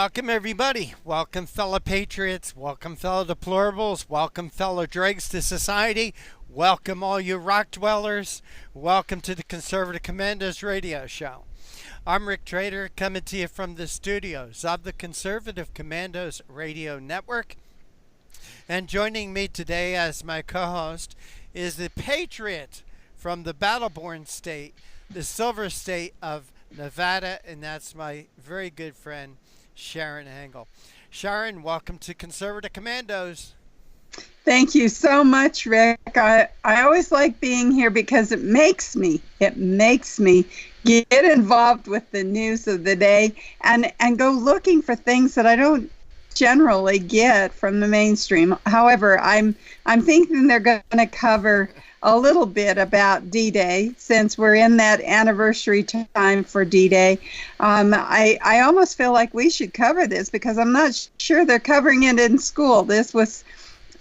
Welcome, everybody. Welcome, fellow patriots. Welcome, fellow deplorables. Welcome, fellow dregs to society. Welcome, all you rock dwellers. Welcome to the Conservative Commandos radio show. I'm Rick Trader, coming to you from the studios of the Conservative Commandos radio network. And joining me today as my co-host is the patriot from the battle-born state, the silver state of Nevada, and that's my very good friend, Sharron Engel. Sharron, welcome to Conservative Commandos. Thank you so much, Rick. I always like being here because it makes me get involved with the news of the day and go looking for things that I don't generally get from the mainstream. However, I'm thinking they're going to cover a little bit about D-Day since we're in that anniversary time for D-Day. I almost feel like we should cover this because I'm not sure they're covering it in school. This was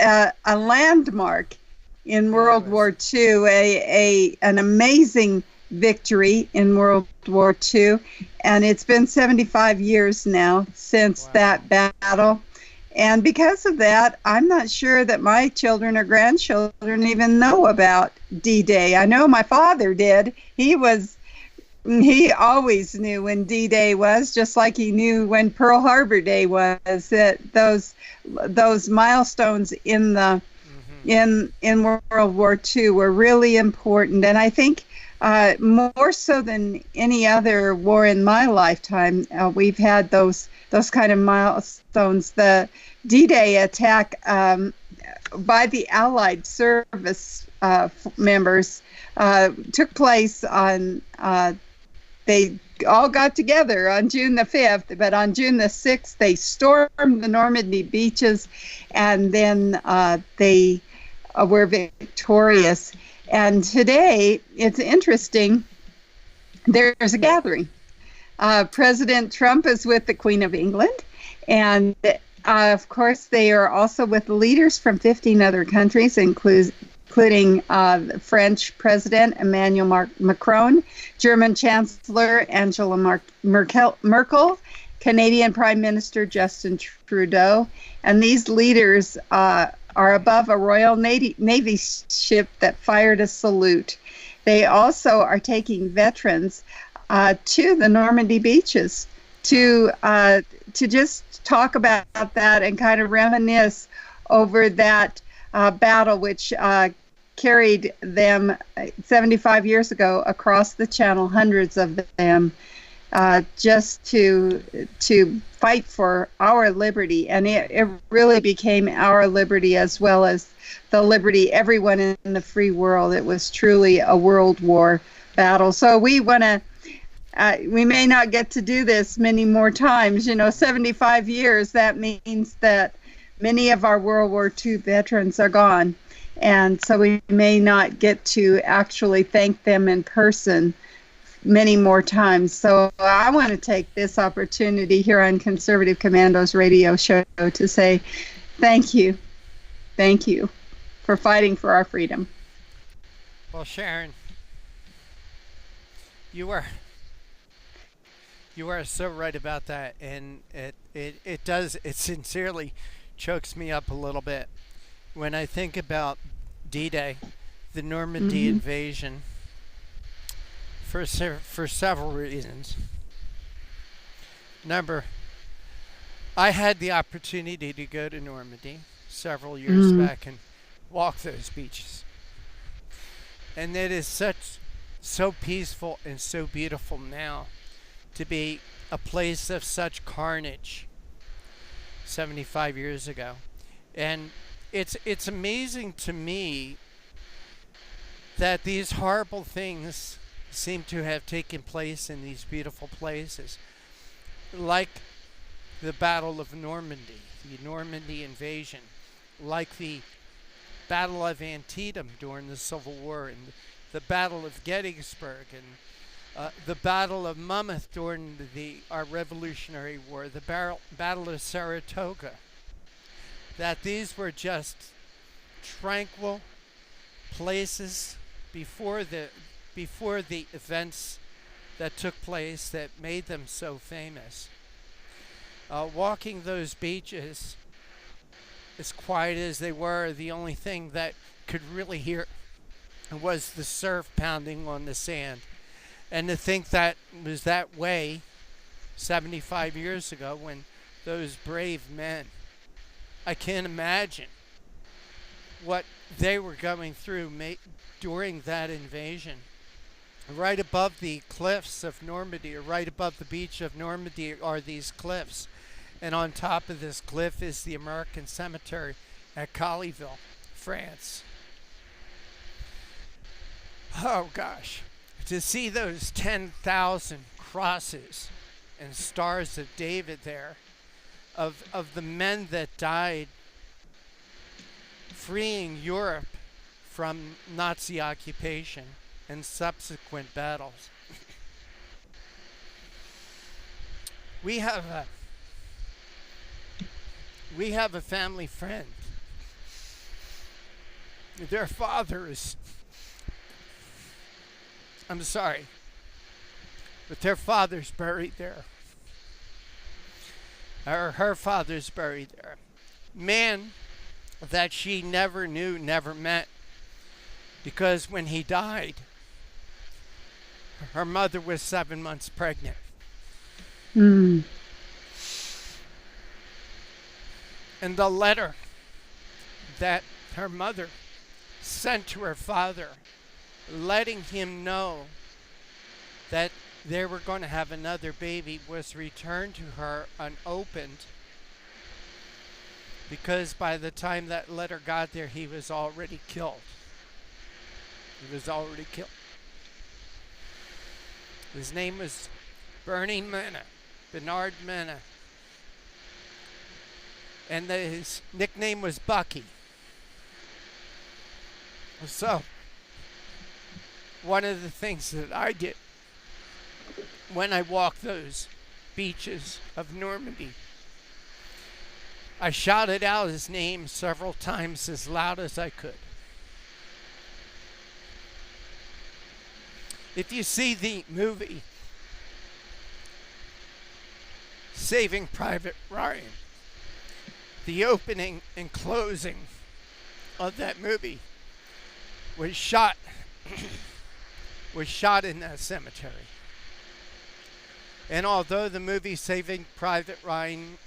a landmark in World War II, an amazing victory in World War II, and it's been 75 years now since that battle. And because of that, I'm not sure that my children or grandchildren even know about D-Day. I know my father did. He always knew when D-Day was, just like he knew when Pearl Harbor Day was. That those milestones in the in World War II were really important, and I think more so than any other war in my lifetime, we've had those kind of milestones. The D-Day attack by the Allied service members took place on, they all got together on June the 5th, but on June the 6th, they stormed the Normandy beaches, and then they were victorious. And today, it's interesting, there's a gathering. President Trump is with the Queen of England, and of course, they are also with leaders from 15 other countries, including French President Emmanuel Macron, German Chancellor Angela Merkel, Canadian Prime Minister Justin Trudeau, and these leaders are above a Royal Navy ship that fired a salute. They also are taking veterans to the Normandy beaches to just talk about that and kind of reminisce over that battle which carried them 75 years ago across the channel, hundreds of them, just to fight for our liberty. And it really became our liberty as well as the liberty everyone in the free world. It was truly a world war battle. So we want to we may not get to do this many more times. 75 years, that means that many of our World War II veterans are gone. And so we may not get to actually thank them in person many more times. So I want to take this opportunity here on Conservative Commandos radio show to say thank you. Thank you for fighting for our freedom. Well, Sharron, you are so right about that, and it sincerely chokes me up a little bit when I think about D-Day, the Normandy invasion, for several reasons. Number, I had the opportunity to go to Normandy several years back and walk those beaches, and it is so peaceful and so beautiful now to be a place of such carnage 75 years ago. And it's amazing to me that these horrible things seem to have taken place in these beautiful places, like the Battle of Normandy, the Normandy invasion, like the Battle of Antietam during the Civil War, and the Battle of Gettysburg, and the Battle of Monmouth during our Revolutionary War, the Battle of Saratoga, that these were just tranquil places before the events that took place that made them so famous. Walking those beaches, as quiet as they were, the only thing that could really hear was the surf pounding on the sand. And to think that was that way 75 years ago when those brave men, I can't imagine what they were going through during that invasion. Right above the cliffs of Normandy, or right above the beach of Normandy, are these cliffs. And on top of this cliff is the American cemetery at Colleyville, France. Oh gosh, to see those 10,000 crosses and stars of David there, of the men that died freeing Europe from Nazi occupation and subsequent battles. We have a family friend. Their father is, I'm sorry, but their father's buried there. Or her father's buried there. Man that she never knew, never met, because when he died, her mother was 7 months pregnant. Mm. And the letter that her mother sent to her father, letting him know that they were going to have another baby, was returned to her unopened, because by the time that letter got there, he was already killed. He was already killed. His name was Bernard Mena. And his nickname was Bucky. So, one of the things that I did when I walked those beaches of Normandy, I shouted out his name several times as loud as I could. If you see the movie Saving Private Ryan, the opening and closing of that movie was shot in that cemetery. And although the movie Saving Private Ryan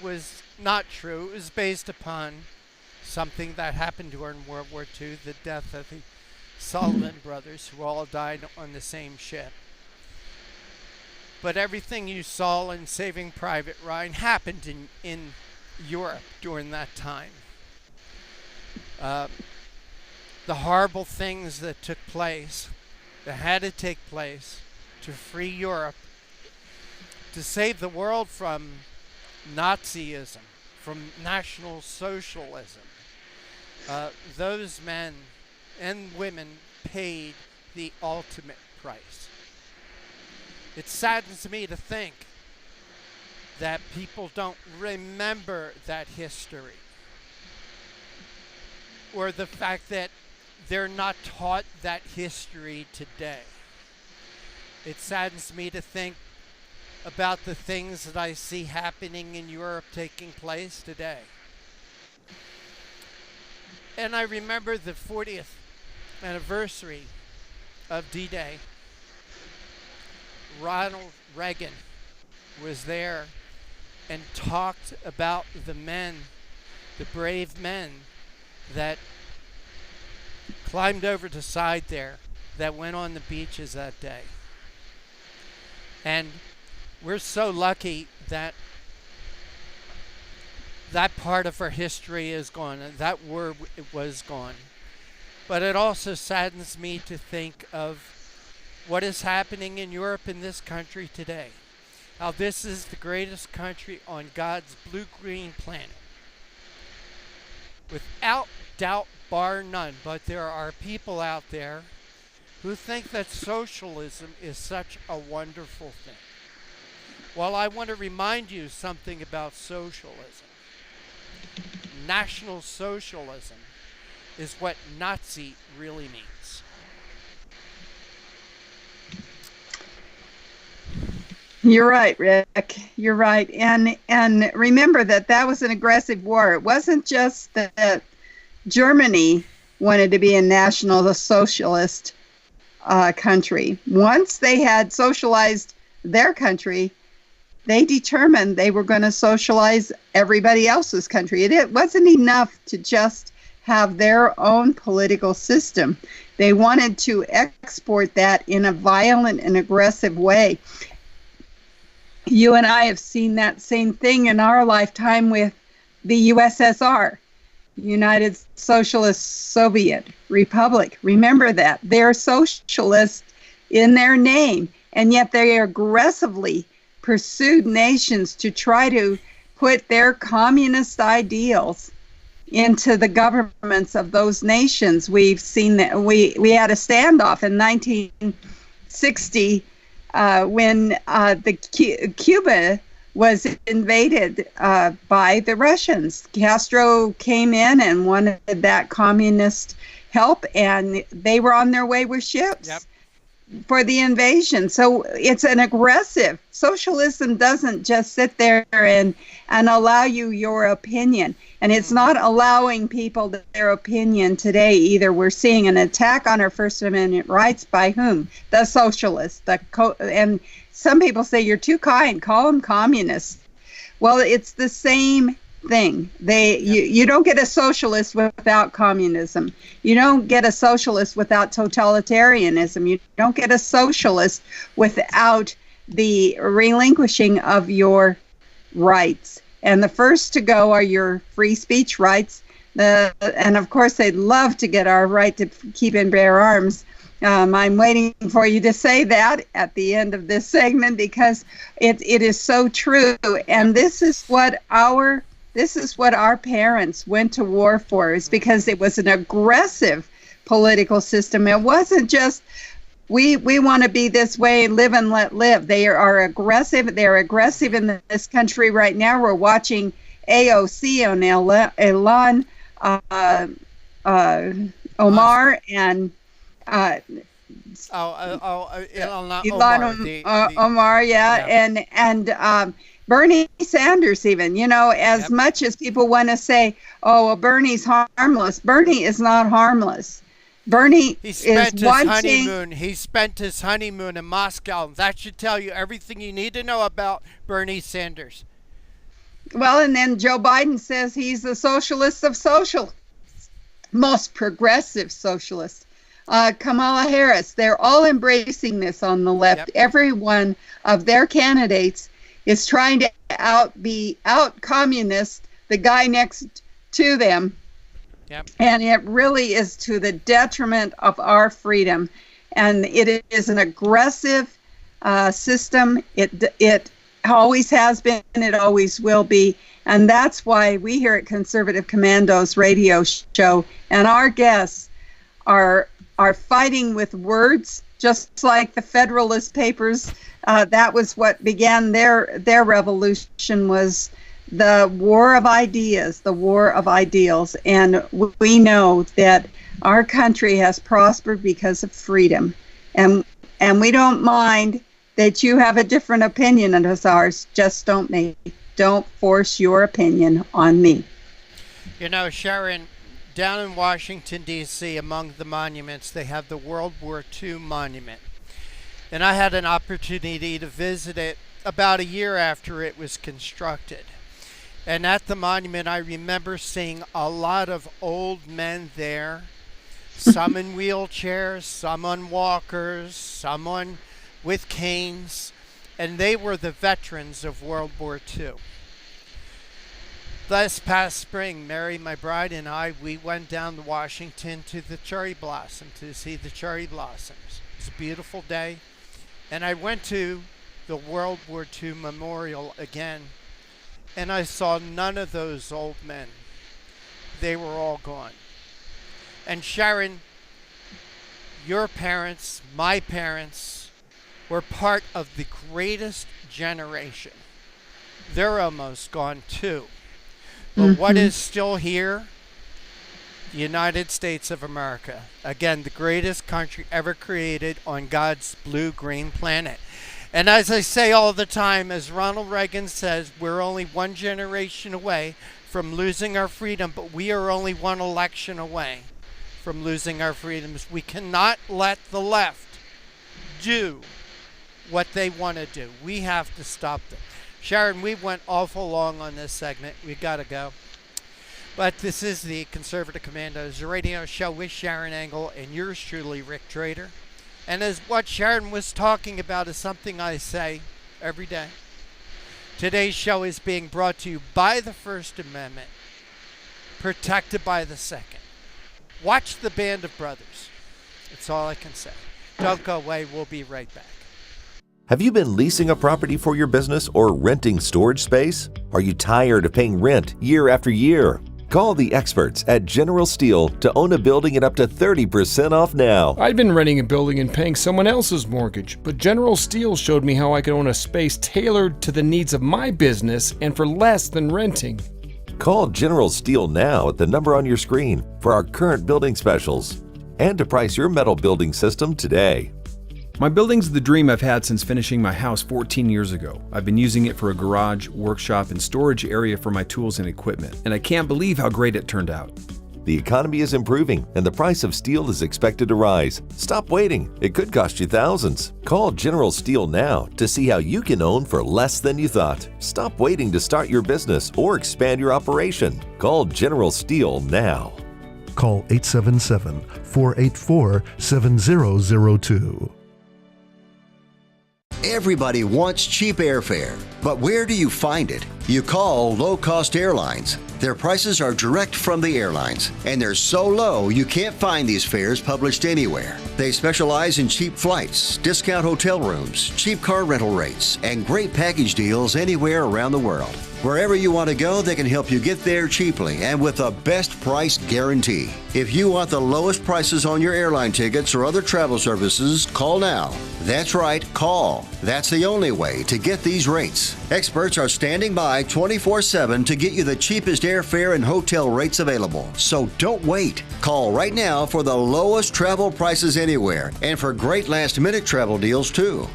was not true, it was based upon something that happened during World War II, the death of the Sullivan brothers, who all died on the same ship. But everything you saw in Saving Private Ryan happened in Europe during that time. The horrible things that took place, that had to take place to free Europe, to save the world from Nazism, from National Socialism. Those men and women paid the ultimate price. It saddens me to think that people don't remember that history, or the fact that they're not taught that history today. It saddens me to think about the things that I see happening in Europe taking place today. And I remember the 40th anniversary of D-Day. Ronald Reagan was there and talked about the men, the brave men that climbed over the side there, that went on the beaches that day. And we're so lucky that that part of our history is gone, and that word was gone. But it also saddens me to think of what is happening in Europe, in this country today. How this is the greatest country on God's blue-green planet. Without doubt, bar none. But there are people out there who think that socialism is such a wonderful thing. Well, I want to remind you something about socialism. National Socialism is what Nazi really means. You're right, Rick. You're right. And remember that that was an aggressive war. It wasn't just that Germany wanted to be a national socialist country. Once they had socialized their country, they determined they were going to socialize everybody else's country. It wasn't enough to just have their own political system. They wanted to export that in a violent and aggressive way. You and I have seen that same thing in our lifetime with the USSR, United Socialist Soviet Republic. Remember that. They're socialist in their name, and yet they aggressively pursued nations to try to put their communist ideals into the governments of those nations. We've seen that we had a standoff in 1960 when Cuba was invaded by the Russians. Castro came in and wanted that communist help, and they were on their way with ships. Yep. For the invasion. So it's an aggressive. Socialism doesn't just sit there and allow you your opinion. And it's not allowing people their opinion today either. We're seeing an attack on our First Amendment rights by whom? The socialists. And some people say, you're too kind, call them communists. Well, it's the same thing. You don't get a socialist without communism. You don't get a socialist without totalitarianism. You don't get a socialist without the relinquishing of your rights. And the first to go are your free speech rights. And of course, they'd love to get our right to keep and bear arms. I'm waiting for you to say that at the end of this segment, because it is so true. And this is what our parents went to war for, is because it was an aggressive political system. It wasn't just, we want to be this way, live and let live. They are aggressive. They're aggressive in this country right now. We're watching AOC on Ilhan Omar and Ilhan Omar, yeah. And Bernie Sanders, even, as much as people want to say, oh, well, Bernie's harmless. Bernie is not harmless. Bernie He spent is his wanting. honeymoon. He spent his honeymoon in Moscow. That should tell you everything you need to know about Bernie Sanders. Well, and then Joe Biden says he's the socialist of socialists, most progressive socialists. Kamala Harris, they're all embracing this on the left. Yep. Every one of their candidates is trying to out communist the guy next to them. Yep. And it really is to the detriment of our freedom. And it is an aggressive system. It always has been, it always will be. And that's why we here at Conservative Commandos radio show and our guests are fighting with words, just like the Federalist Papers. That was what began their revolution, was the war of ideas, the war of ideals. And we know that our country has prospered because of freedom. And we don't mind that you have a different opinion as ours. Just don't force your opinion on me. Sharron, down in Washington, D.C., among the monuments, they have the World War II monument. And I had an opportunity to visit it about a year after it was constructed. And at the monument, I remember seeing a lot of old men there, some in wheelchairs, some on walkers, some with canes, and they were the veterans of World War II. This past spring, Mary, my bride, and I, we went down to Washington to the cherry blossom, to see the cherry blossoms. It was a beautiful day. And I went to the World War II Memorial again, and I saw none of those old men. They were all gone. And Sharron, your parents, my parents, were part of the greatest generation. They're almost gone too. But what is still here? The United States of America. Again, the greatest country ever created on God's blue-green planet. And as I say all the time, as Ronald Reagan says, we're only one generation away from losing our freedom, but we are only one election away from losing our freedoms. We cannot let the left do what they want to do. We have to stop them. Sharron, we went awful long on this segment. We got to go. But this is the Conservative Commandos radio show with Sharron Engel and yours truly, Rick Trader. And as what Sharron was talking about is something I say every day. Today's show is being brought to you by the First Amendment, protected by the Second. Watch the Band of Brothers. That's all I can say. Don't go away. We'll be right back. Have you been leasing a property for your business or renting storage space? Are you tired of paying rent year after year? Call the experts at General Steel to own a building at up to 30% off now. I'd been renting a building and paying someone else's mortgage, but General Steel showed me how I could own a space tailored to the needs of my business and for less than renting. Call General Steel now at the number on your screen for our current building specials and to price your metal building system today. My building's the dream I've had since finishing my house 14 years ago. I've been using it for a garage, workshop, and storage area for my tools and equipment, and I can't believe how great it turned out. The economy is improving and the price of steel is expected to rise. Stop waiting. It could cost you thousands. Call General Steel now to see how you can own for less than you thought. Stop waiting to start your business or expand your operation. Call General Steel now. Call 877-484-7002. Everybody wants cheap airfare, but where do you find it? You call low-cost airlines. Their prices are direct from the airlines, and they're so low you can't find these fares published anywhere. They specialize in cheap flights, discount hotel rooms, cheap car rental rates, and great package deals anywhere around the world. Wherever you want to go, they can help you get there cheaply and with a best price guarantee. If you want the lowest prices on your airline tickets or other travel services, call now. That's right, call. That's the only way to get these rates. Experts are standing by 24/7 to get you the cheapest airfare and hotel rates available. So don't wait. Call right now for the lowest travel prices anywhere and for great last-minute travel deals too.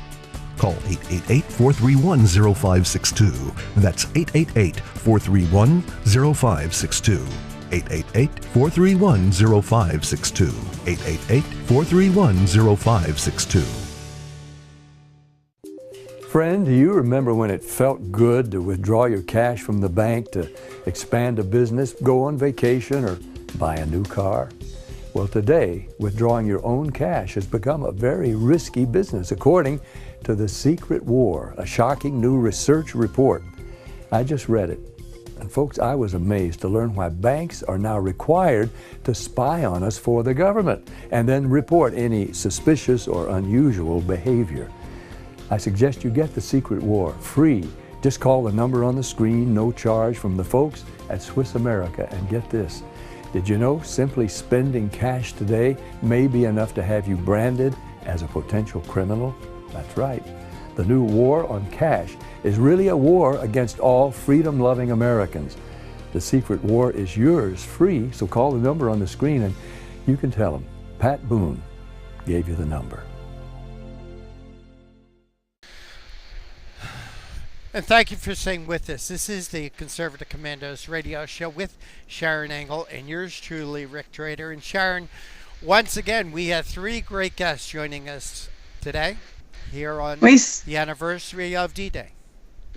Call 888-431-0562. That's 888-431-0562. 888-431-0562. 888-431-0562. Friend, do you remember when it felt good to withdraw your cash from the bank to expand a business, go on vacation, or buy a new car? Well, today, withdrawing your own cash has become a very risky business, according to The Secret War, a shocking new research report. I just read it. And folks, I was amazed to learn why banks are now required to spy on us for the government and then report any suspicious or unusual behavior. I suggest you get The Secret War free. Just call the number on the screen, no charge, from the folks at Swiss America, and get this. Did you know simply spending cash today may be enough to have you branded as a potential criminal? That's right. The new war on cash is really a war against all freedom-loving Americans. The Secret War is yours free, so call the number on the screen and you can tell them Pat Boone gave you the number. And thank you for staying with us. This is the Conservative Commandos radio show with Sharron Engel and yours truly, Rick Trader. And Sharron, once again, we have three great guests joining us today here on the anniversary of D-Day.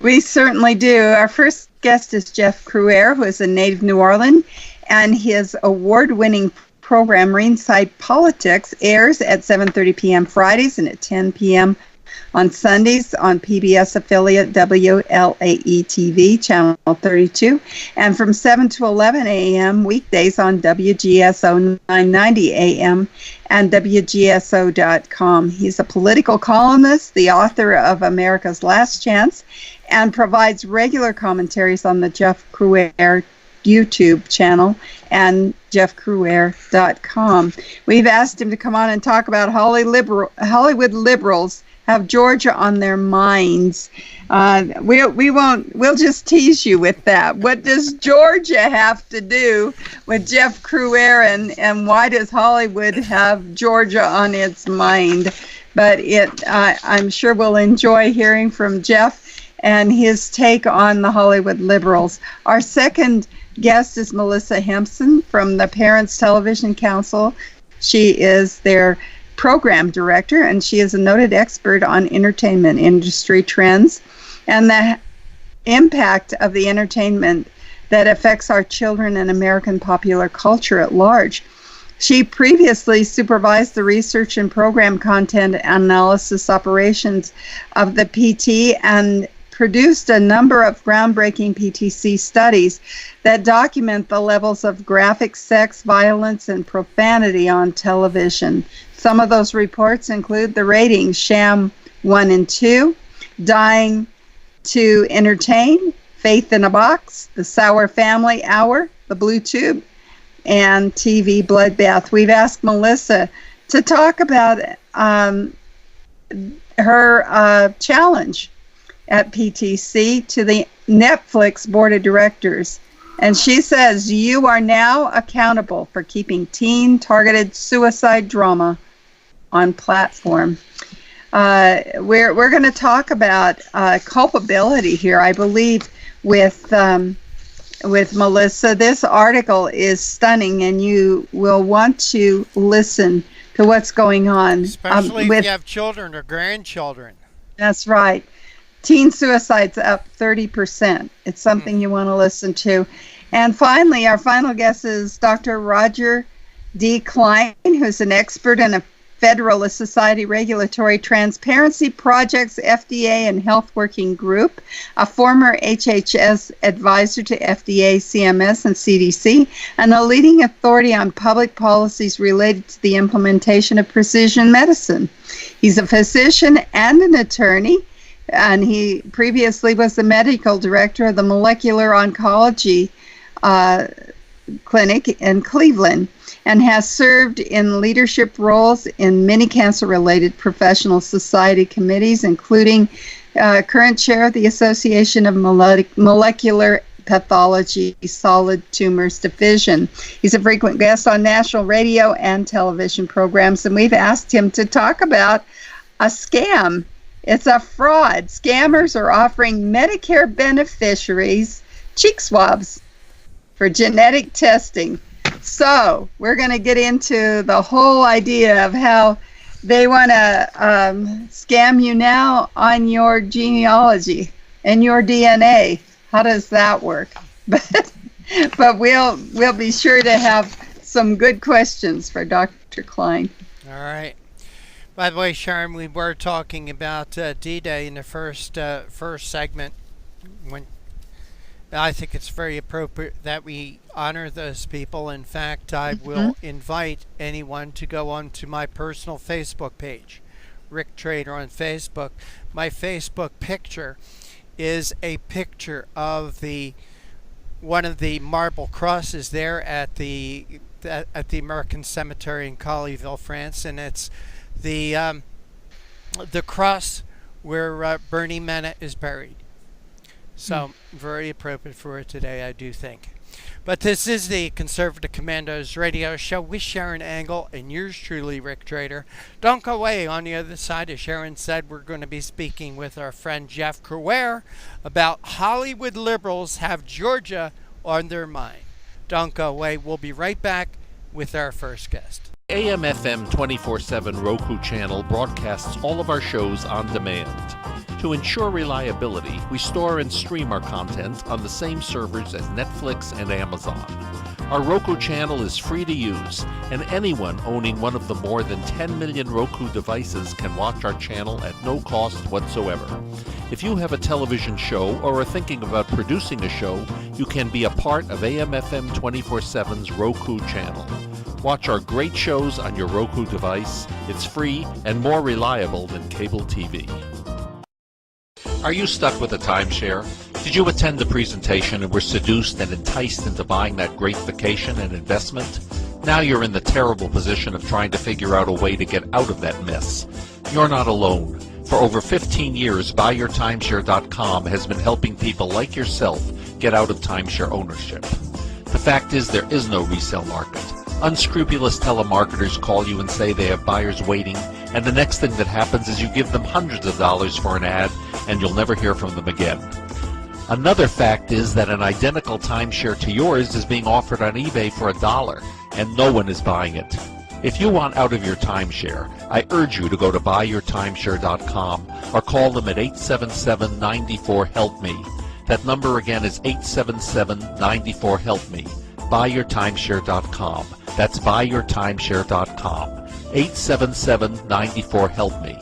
We certainly do. Our first guest is Jeff Crouere, who is a native New Orleans, and his award-winning program, Ringside Politics, airs at 7:30 p.m. Fridays and at 10 p.m. on Sundays on PBS affiliate WLAE-TV, Channel 32, and from 7 to 11 a.m. weekdays on WGSO 990 a.m. and WGSO.com. He's a political columnist, the author of America's Last Chance, and provides regular commentaries on the Jeff Crouere YouTube channel and jeffcrouere.com. We've asked him to come on and talk about Hollywood liberals have Georgia on their minds. We'll just tease you with that. What does Georgia have to do with Jeff Crouere, and why does Hollywood have Georgia on its mind? but I'm sure we'll enjoy hearing from Jeff and his take on the Hollywood liberals. Our second guest is Melissa Henson from the Parents Television Council. She is their program director, and she is a noted expert on entertainment industry trends and the impact of the entertainment that affects our children and American popular culture at large. She previously supervised the research and program content analysis operations of the PT and produced a number of groundbreaking PTC studies that document the levels of graphic sex, violence, and profanity on television. Some of those reports include the ratings Sham 1 and 2, Dying to Entertain, Faith in a Box, The Sour Family Hour, The Blue Tube, and TV Bloodbath. We've asked Melissa to talk about her challenge at PTC to the Netflix board of directors. And she says, you are now accountable for keeping teen-targeted suicide drama on platform. We're going to talk about culpability here, I believe, with Melissa. This article is stunning, and you will want to listen to what's going on. Especially if you have children or grandchildren. That's right. Teen suicide's up 30%. It's something you want to listen to. And finally, our final guest is Dr. Roger D. Klein, who's an expert in a Federalist Society Regulatory Transparency Project's FDA and Health Working Group, a former HHS advisor to FDA, CMS, and CDC, and a leading authority on public policies related to the implementation of precision medicine. He's a physician and an attorney, and he previously was the medical director of the Molecular Oncology Clinic in Cleveland, and has served in leadership roles in many cancer-related professional society committees, including current chair of the Association of Molecular Pathology Solid Tumors Division. He's a frequent guest on national radio and television programs, and we've asked him to talk about a scam. It's a fraud. Scammers are offering Medicare beneficiaries cheek swabs for genetic testing. So we're going to get into the whole idea of how they want to scam you now on your genealogy and your DNA. How does that work? But we'll be sure to have some good questions for Dr. Klein. All right. By the way, Sharron, we were talking about D-Day in the first segment. When I think it's very appropriate that we honor those people. In fact, I will invite anyone to go onto my personal Facebook page, Rick Trader on Facebook. My Facebook picture is a picture of one of the marble crosses there at the American Cemetery in Colleyville, France, and it's the cross where Bernie Mena is buried. So very appropriate for it today, I do think. But this is the Conservative Commandos radio show with Sharron Angle and yours truly, Rick Trader. Don't go away. On the other side, as Sharron said, we're going to be speaking with our friend Jeff Crouere about Hollywood liberals have Georgia on their mind. Don't go away. We'll be right back with our first guest. AM/FM 24/7 Roku channel broadcasts all of our shows on demand. To ensure reliability, we store and stream our content on the same servers as Netflix and Amazon. Our Roku channel is free to use, and anyone owning one of the more than 10 million Roku devices can watch our channel at no cost whatsoever. If you have a television show or are thinking about producing a show, you can be a part of AM/FM 24/7's Roku channel. Watch our great shows on your Roku device. It's free and more reliable than cable TV. Are you stuck with a timeshare? Did you attend the presentation and were seduced and enticed into buying that great vacation and investment? Now you're in the terrible position of trying to figure out a way to get out of that mess. You're not alone. For over 15 years, BuyYourTimeshare.com has been helping people like yourself get out of timeshare ownership. The fact is, there is no resale market. Unscrupulous telemarketers call you and say they have buyers waiting, and the next thing that happens is you give them hundreds of dollars for an ad, and you'll never hear from them again. Another fact is that an identical timeshare to yours is being offered on eBay for $1, and no one is buying it. If you want out of your timeshare, I urge you to go to buyyourtimeshare.com or call them at 877-94-HELP-ME. That number again is 877-94-HELP-ME. Buyyourtimeshare.com. That's buyyourtimeshare.com. 877-94-HELP-ME.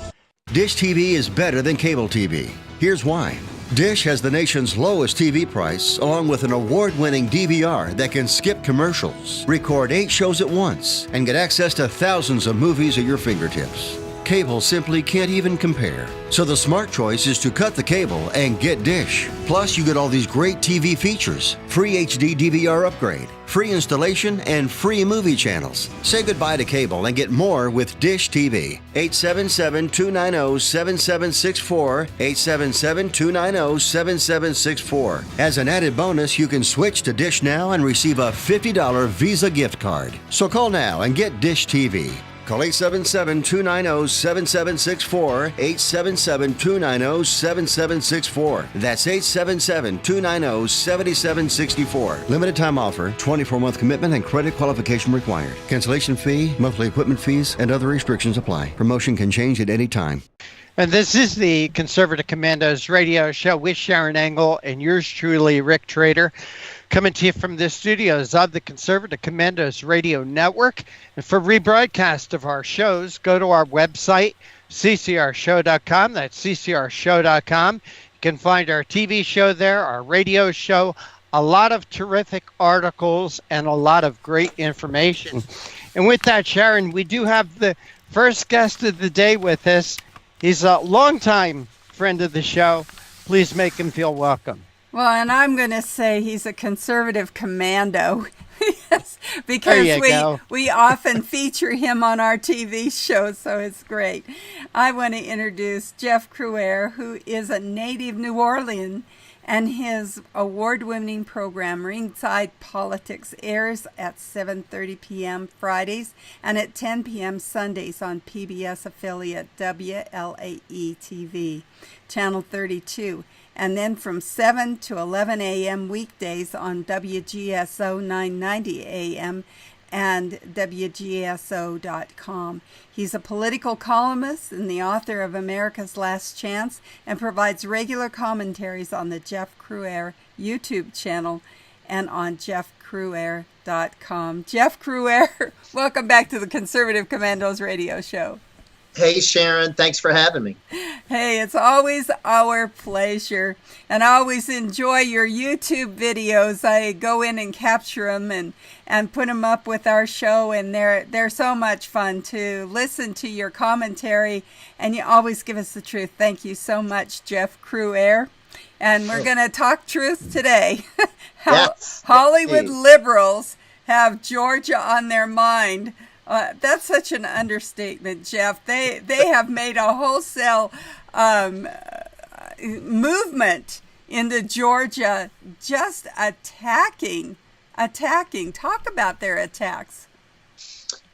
Dish TV is better than cable TV. Here's why. Dish has the nation's lowest TV price, along with an award-winning DVR that can skip commercials, record 8 shows at once, and get access to thousands of movies at your fingertips. Cable simply can't even compare. So the smart choice is to cut the cable and get Dish. Plus, you get all these great TV features, free HD DVR upgrade, free installation, and free movie channels. Say goodbye to cable and get more with Dish TV. 877-290-7764, 877-290-7764. As an added bonus, you can switch to Dish now and receive a $50 Visa gift card. So call now and get Dish TV. Call 877-290-7764, 877-290-7764. That's 877-290-7764. Limited time offer, 24-month commitment and credit qualification required. Cancellation fee, monthly equipment fees, and other restrictions apply. Promotion can change at any time. And this is the Conservative Commandos radio show with Sharron Engel and yours truly, Rick Trader, coming to you from the studios of the Conservative Commandos Radio Network. And for rebroadcast of our shows, go to our website, ccrshow.com. That's ccrshow.com. You can find our TV show there, our radio show, a lot of terrific articles, and a lot of great information. And with that, Sharron, we do have the first guest of the day with us. He's a longtime friend of the show. Please make him feel welcome. Well, and I'm going to say he's a conservative commando. Yes, because we often feature him on our TV shows, so it's great. I want to introduce Jeff Crouere, who is a native New Orleans, and his award-winning program, Ringside Politics, airs at 7:30 p.m. Fridays and at 10 p.m. Sundays on PBS affiliate WLAE-TV, Channel 32. And then from 7 to 11 a.m. weekdays on WGSO 990 a.m. and WGSO.com. He's a political columnist and the author of America's Last Chance and provides regular commentaries on the Jeff Crouere YouTube channel and on jeffcrouere.com. Jeff Crouere, welcome back to the Conservative Commandos radio show. Hey, Sharron, thanks for having me. Hey, it's always our pleasure. And I always enjoy your YouTube videos. I go in and capture them and put them up with our show, and they're so much fun to listen to your commentary, and you always give us the truth. Thank you so much, Jeff Crouere. And we're going to talk truth today. Yes, Hollywood liberals have Georgia on their mind. That's such an understatement, Jeff. They have made a wholesale movement into Georgia, just attacking. Talk about their attacks.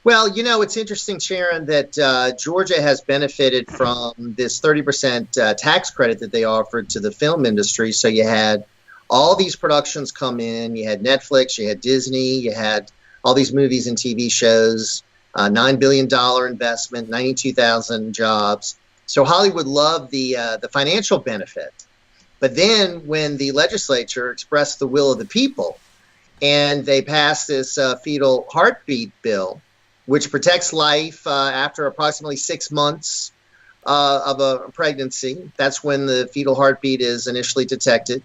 Well, you know, it's interesting, Sharron, that Georgia has benefited from this 30% tax credit that they offered to the film industry. So you had all these productions come in. You had Netflix, you had Disney, you had all these movies and TV shows, $9 billion investment, 92,000 jobs. So Hollywood loved the financial benefit. But then when the legislature expressed the will of the people and they passed this fetal heartbeat bill, which protects life after approximately 6 months of a pregnancy, that's when the fetal heartbeat is initially detected,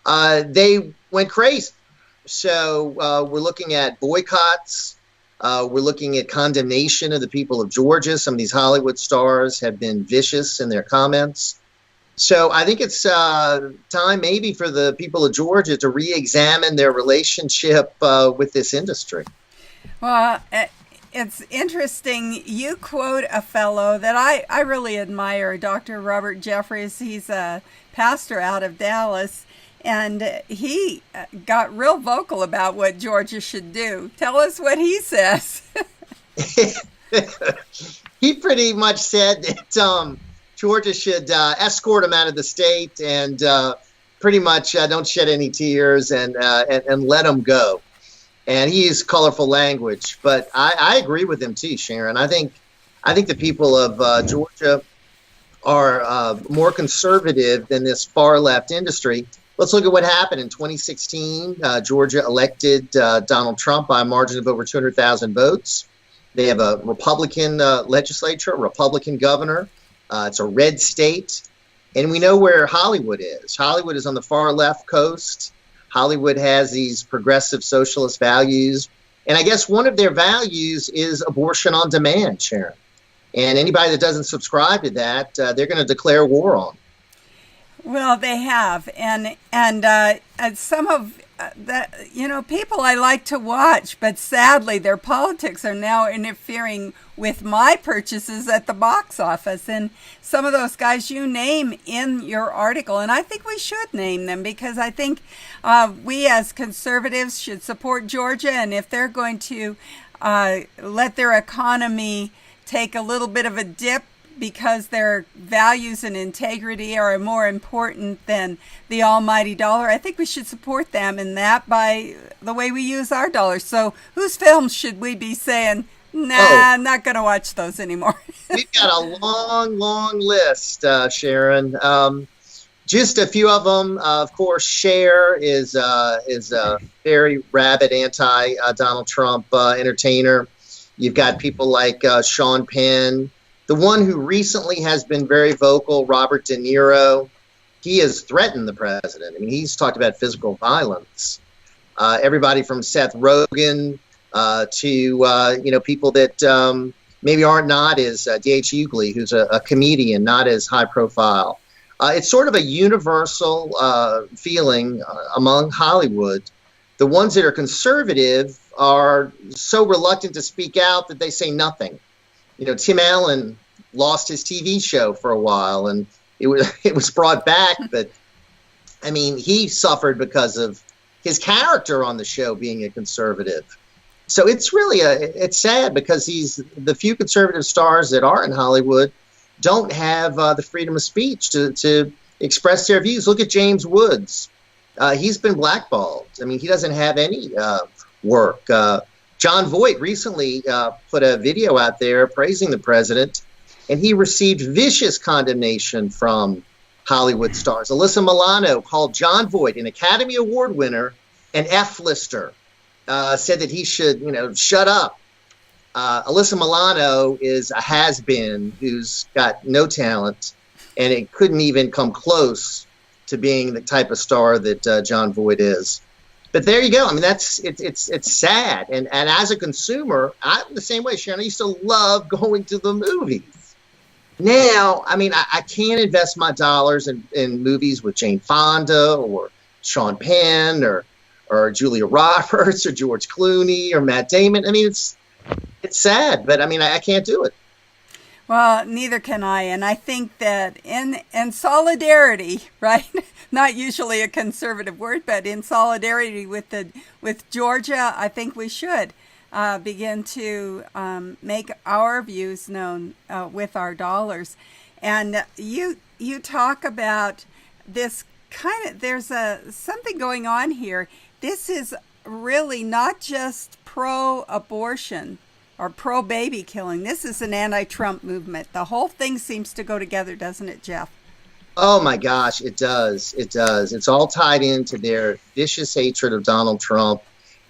they went crazy. So we're looking at boycotts. We're looking at condemnation of the people of Georgia. Some of these Hollywood stars have been vicious in their comments. So I think it's time maybe for the people of Georgia to re-examine their relationship with this industry. Well, it's interesting. You quote a fellow that I really admire, Dr. Robert Jeffries. He's a pastor out of Dallas. And he got real vocal about what Georgia should do. Tell us what he says. he pretty much said that Georgia should escort him out of the state and pretty much don't shed any tears and let him go. And he used colorful language, but I agree with him too, Sharron. I think the people of Georgia are more conservative than this far left industry. Let's look at what happened in 2016. Georgia elected Donald Trump by a margin of over 200,000 votes. They have a Republican legislature, a Republican governor. It's a red state. And we know where Hollywood is. Hollywood is on the far left coast. Hollywood has these progressive socialist values. And I guess one of their values is abortion on demand, Sharron. And anybody that doesn't subscribe to that, they're going to declare war on. Well, they have, and some of that, people I like to watch, but sadly, their politics are now interfering with my purchases at the box office. And some of those guys you name in your article, and I think we should name them because I think we as conservatives should support Georgia, and if they're going to let their economy take a little bit of a dip because their values and integrity are more important than the almighty dollar, I think we should support them in that by the way we use our dollars. So whose films should we be saying, I'm not going to watch those anymore? We've got a long list, Sharron. Just a few of them. Of course, Cher is a very rabid anti-Donald Trump entertainer. You've got people like Sean Penn. The one who recently has been very vocal, Robert De Niro, he has threatened the president. I mean, he's talked about physical violence. Everybody from Seth Rogen to people that maybe aren't not as D.H. Hughley, who's a comedian, not as high profile. It's sort of a universal feeling among Hollywood. The ones that are conservative are so reluctant to speak out that they say nothing. Tim Allen lost his TV show for a while, and it was brought back, but I mean, he suffered because of his character on the show being a conservative. So it's really it's sad because the few conservative stars that are in Hollywood don't have the freedom of speech to express their views. Look at James Woods. He's been blackballed. I mean, he doesn't have any work. John Voight recently put a video out there praising the president, and he received vicious condemnation from Hollywood stars. Alyssa Milano called John Voight, an Academy Award winner, an F-lister, said that he should, shut up. Alyssa Milano is a has-been who's got no talent, and it couldn't even come close to being the type of star that John Voight is. But there you go. I mean, it's sad. And as a consumer, I'm the same way, Sharron. I used to love going to the movies. Now, I mean, I can't invest my dollars in movies with Jane Fonda or Sean Penn or Julia Roberts or George Clooney or Matt Damon. I mean, it's sad, but I mean, I can't do it. Well, neither can I. And I think that in solidarity, right? Not usually a conservative word, but in solidarity with Georgia, I think we should begin to make our views known with our dollars. And you talk about this there's something going on here. This is really not just pro-abortion or pro-baby killing. This is an anti-Trump movement. The whole thing seems to go together, doesn't it, Jeff? Oh, my gosh, it does. It does. It's all tied into their vicious hatred of Donald Trump.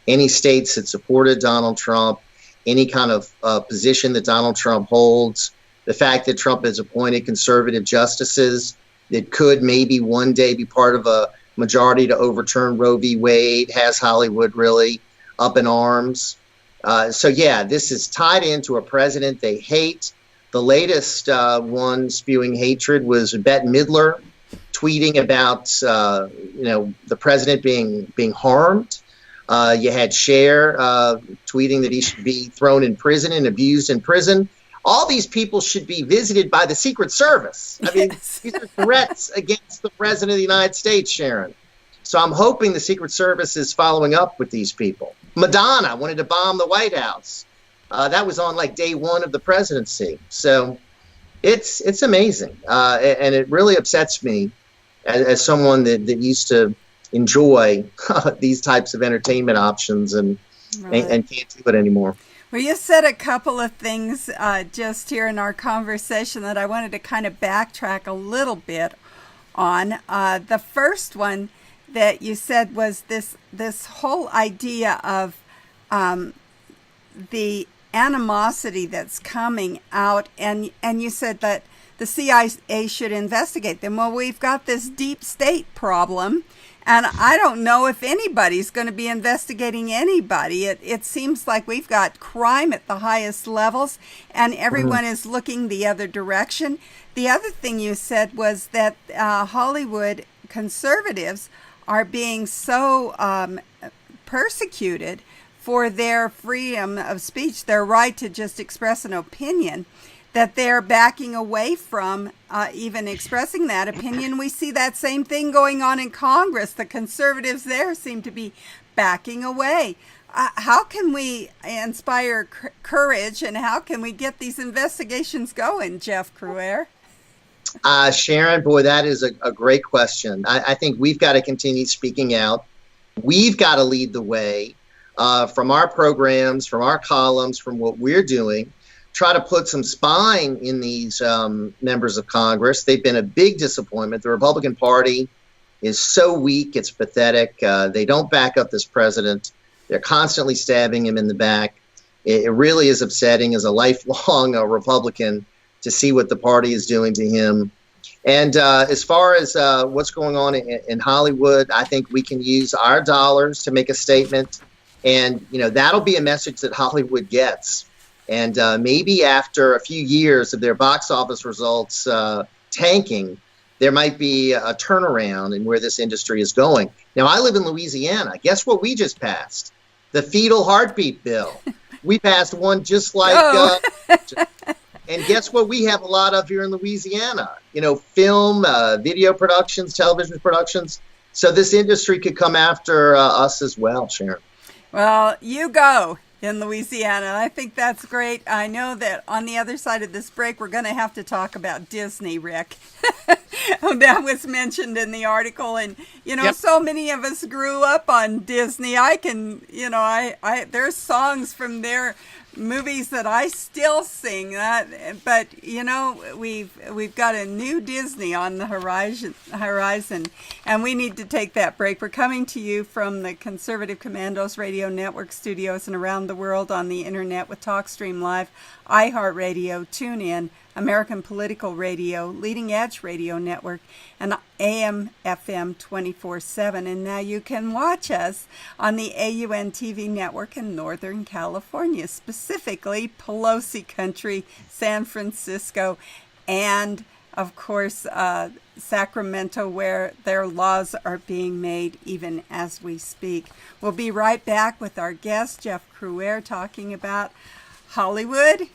Any states that supported Donald Trump, any kind of position that Donald Trump holds, the fact that Trump has appointed conservative justices that could maybe one day be part of a majority to overturn Roe v. Wade has Hollywood really up in arms. So, yeah, this is tied into a president they hate. The latest one spewing hatred was Bette Midler tweeting about, the president being harmed. You had Cher tweeting that he should be thrown in prison and abused in prison. All these people should be visited by the Secret Service. I mean, these are threats against the president of the United States, Sharron. So I'm hoping the Secret Service is following up with these people. Madonna wanted to bomb the White House. That was on like day one of the presidency. So it's amazing. And it really upsets me as someone that used to enjoy these types of entertainment options and can't do it anymore. Well, you said a couple of things just here in our conversation that I wanted to kind of backtrack a little bit on. The first one that you said was this whole idea of the animosity that's coming out, and you said that the CIA should investigate them. Well, we've got this deep state problem, and I don't know if anybody's going to be investigating anybody. It seems like we've got crime at the highest levels, and everyone is looking the other direction. The other thing you said was that Hollywood conservatives are being so persecuted for their freedom of speech, their right to just express an opinion, that they're backing away from even expressing that opinion. We see that same thing going on in Congress. The conservatives there seem to be backing away. How can we inspire courage, and how can we get these investigations going, Jeff Crouere? Sharron, boy, that is a great question. I think we've got to continue speaking out. We've got to lead the way from our programs, from our columns, from what we're doing. Try to put some spine in these members of Congress. They've been a big disappointment. The Republican Party is so weak, it's pathetic. They don't back up this president. They're constantly stabbing him in the back. It really is upsetting as a lifelong Republican to see what the party is doing to him. And as far as what's going on in Hollywood, I think we can use our dollars to make a statement. And, that'll be a message that Hollywood gets. And maybe after a few years of their box office results tanking, there might be a turnaround in where this industry is going. Now, I live in Louisiana. Guess what we just passed? The fetal heartbeat bill. We passed one just like... and guess what we have a lot of here in Louisiana? Film, video productions, television productions. So this industry could come after us as well, Sharon. Well, you go in Louisiana. I think that's great. I know that on the other side of this break, we're going to have to talk about Disney, Rick. That was mentioned in the article. And, so many of us grew up on Disney. I can, there's songs from their movies that I still sing. But we've got a new Disney on the horizon, and we need to take that break. We're coming to you from the Conservative Commandos Radio Network studios and around the world on the internet with TalkStream Live, iHeartRadio, TuneIn, American Political Radio, Leading Edge Radio Network, and AM FM 24/7. And now you can watch us on the AUN TV network in Northern California, specifically Pelosi Country, San Francisco, and of course Sacramento, where their laws are being made even as we speak. We'll be right back with our guest, Jeff Crouere, talking about Hollywood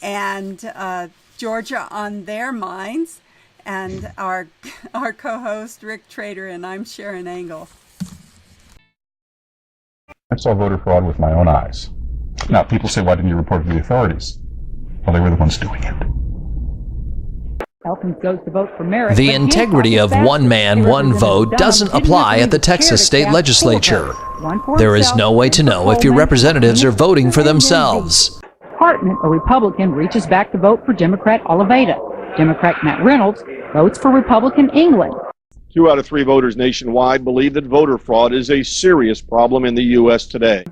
and Georgia on their minds, and our co-host Rick Trader, and I'm Sharon Engel. I saw voter fraud with my own eyes. Now, people say, why didn't you report it to the authorities? Well, they were the ones doing it. The integrity of one man, one vote doesn't apply at the Texas state legislature. There is no way to know if your representatives are voting for themselves. Department, a Republican, reaches back to vote for Democrat Oliveira. Democrat Matt Reynolds votes for Republican England. 2 out of 3 voters nationwide believe that voter fraud is a serious problem in the U.S. today.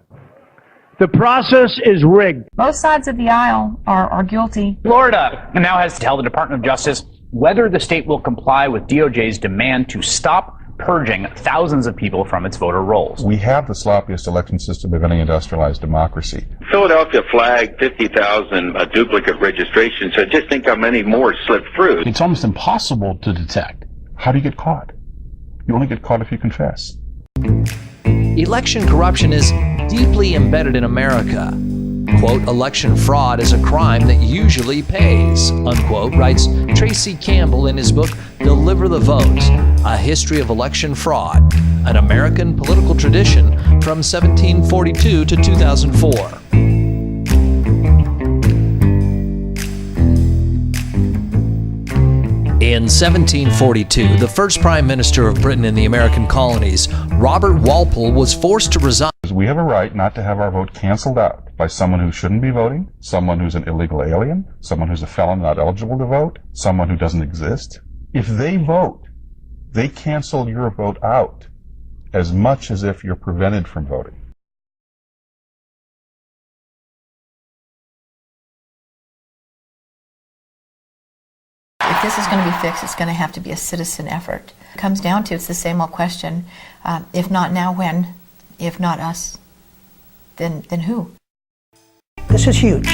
The process is rigged. Both sides of the aisle are guilty. Florida now has to tell the Department of Justice whether the state will comply with DOJ's demand to stop purging thousands of people from its voter rolls. We have the sloppiest election system of any industrialized democracy. Philadelphia flagged 50,000 duplicate registrations, so just think how many more slipped through. It's almost impossible to detect. How do you get caught? You only get caught if you confess. Election corruption is deeply embedded in America. Quote, election fraud is a crime that usually pays, unquote, writes Tracy Campbell in his book, Deliver the Vote, A History of Election Fraud, an American political tradition from 1742 to 2004. In 1742, the first Prime Minister of Britain in the American colonies, Robert Walpole, was forced to resign. We have a right not to have our vote canceled out by someone who shouldn't be voting, someone who's an illegal alien, someone who's a felon not eligible to vote, someone who doesn't exist. If they vote, they cancel your vote out as much as if you're prevented from voting. If this is going to be fixed, it's going to have to be a citizen effort. It comes down to, it's the same old question, if not now, when? If not us, then who? This is huge.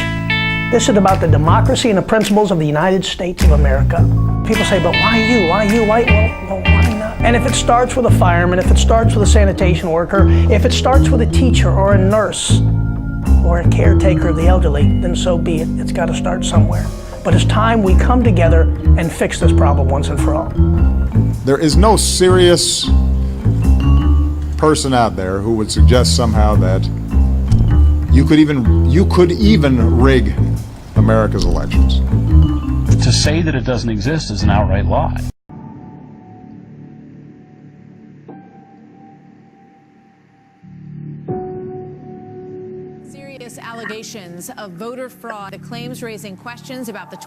This is about the democracy and the principles of the United States of America. People say, but why you? Why you? Why? Well, why not? And if it starts with a fireman, if it starts with a sanitation worker, if it starts with a teacher or a nurse or a caretaker of the elderly, then so be it. It's got to start somewhere. But it's time we come together and fix this problem once and for all. There is no serious person out there who would suggest somehow that you could even rig America's elections. To say that it doesn't exist is an outright lie. Serious allegations of voter fraud, the claims raising questions about the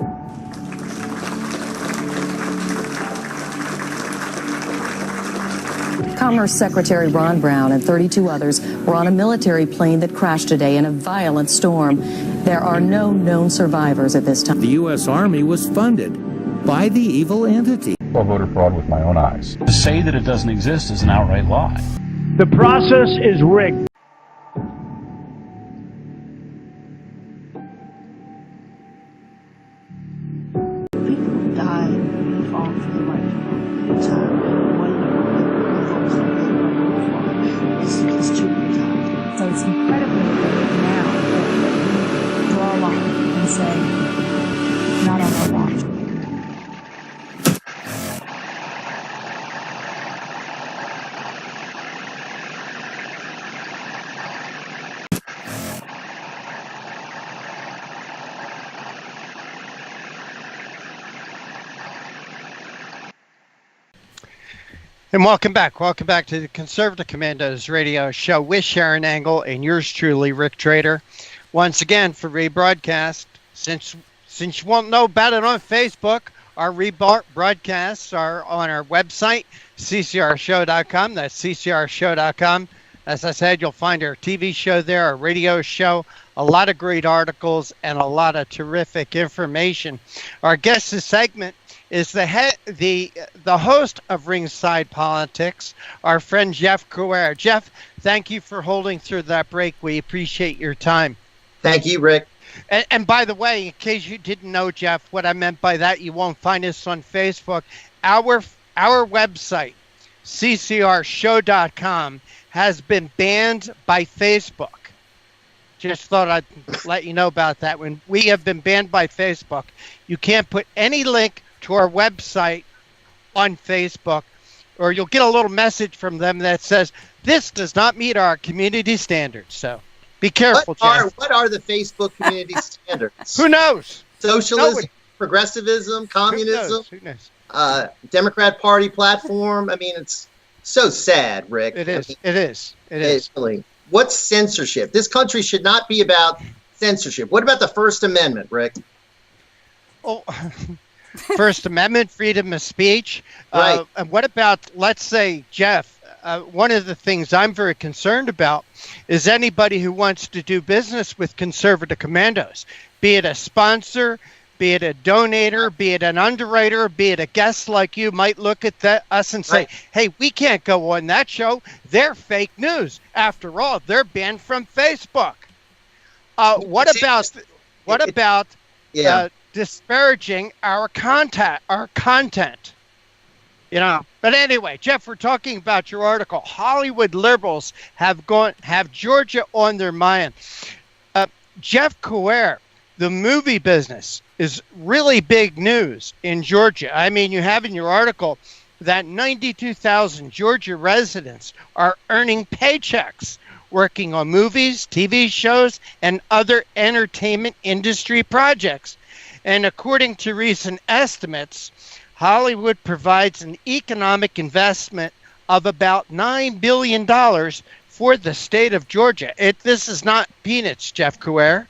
Commerce Secretary Ron Brown and 32 others were on a military plane that crashed today in a violent storm. There are no known survivors at this time. The U.S. Army was funded by the evil entity. I saw voter fraud with my own eyes. To say that it doesn't exist is an outright lie. The process is rigged. So it's incredibly important now that we draw a line and say, not on our watch. And welcome back. Welcome back to the Conservative Commandos radio show with Sharron Angle and yours truly, Rick Trader. Once again, for rebroadcast, since you won't know about it on Facebook, our rebroadcasts are on our website, CCRShow.com. That's CCRShow.com. As I said, you'll find our TV show there, our radio show, a lot of great articles, and a lot of terrific information. Our guest this segment is the host of Ringside Politics, our friend Jeff Crouere. Jeff, thank you for holding through that break. We appreciate your time. Thank you, Rick. And by the way, in case you didn't know, Jeff, what I meant by that, you won't find us on Facebook. Our website, CCRShow.com, has been banned by Facebook. Just thought I'd let you know about that. When we have been banned by Facebook, you can't put any link to our website on Facebook, or you'll get a little message from them that says, this does not meet our community standards. So be careful, Jeff. What are the Facebook community standards? Who knows? Socialism, progressivism, communism, Who knows? Democrat Party platform. I mean, it's so sad, Rick. It is. I mean, it is. Really, what's censorship? This country should not be about censorship. What about the First Amendment, Rick? Oh, First Amendment, freedom of speech. Right. And what about, let's say, Jeff, one of the things I'm very concerned about is anybody who wants to do business with Conservative Commandos, be it a sponsor, be it a donator, be it an underwriter, be it a guest like you, might look at us and say, hey, we can't go on that show. They're fake news. After all, they're banned from Facebook. What about disparaging our content? You know. But anyway, Jeff, we're talking about your article. Hollywood liberals have Georgia on their mind. Jeff Crouere, the movie business is really big news in Georgia. I mean, you have in your article that 92,000 Georgia residents are earning paychecks working on movies, TV shows, and other entertainment industry projects. And according to recent estimates, Hollywood provides an economic investment of about $9 billion for the state of Georgia. This is not peanuts, Jeff Crouere.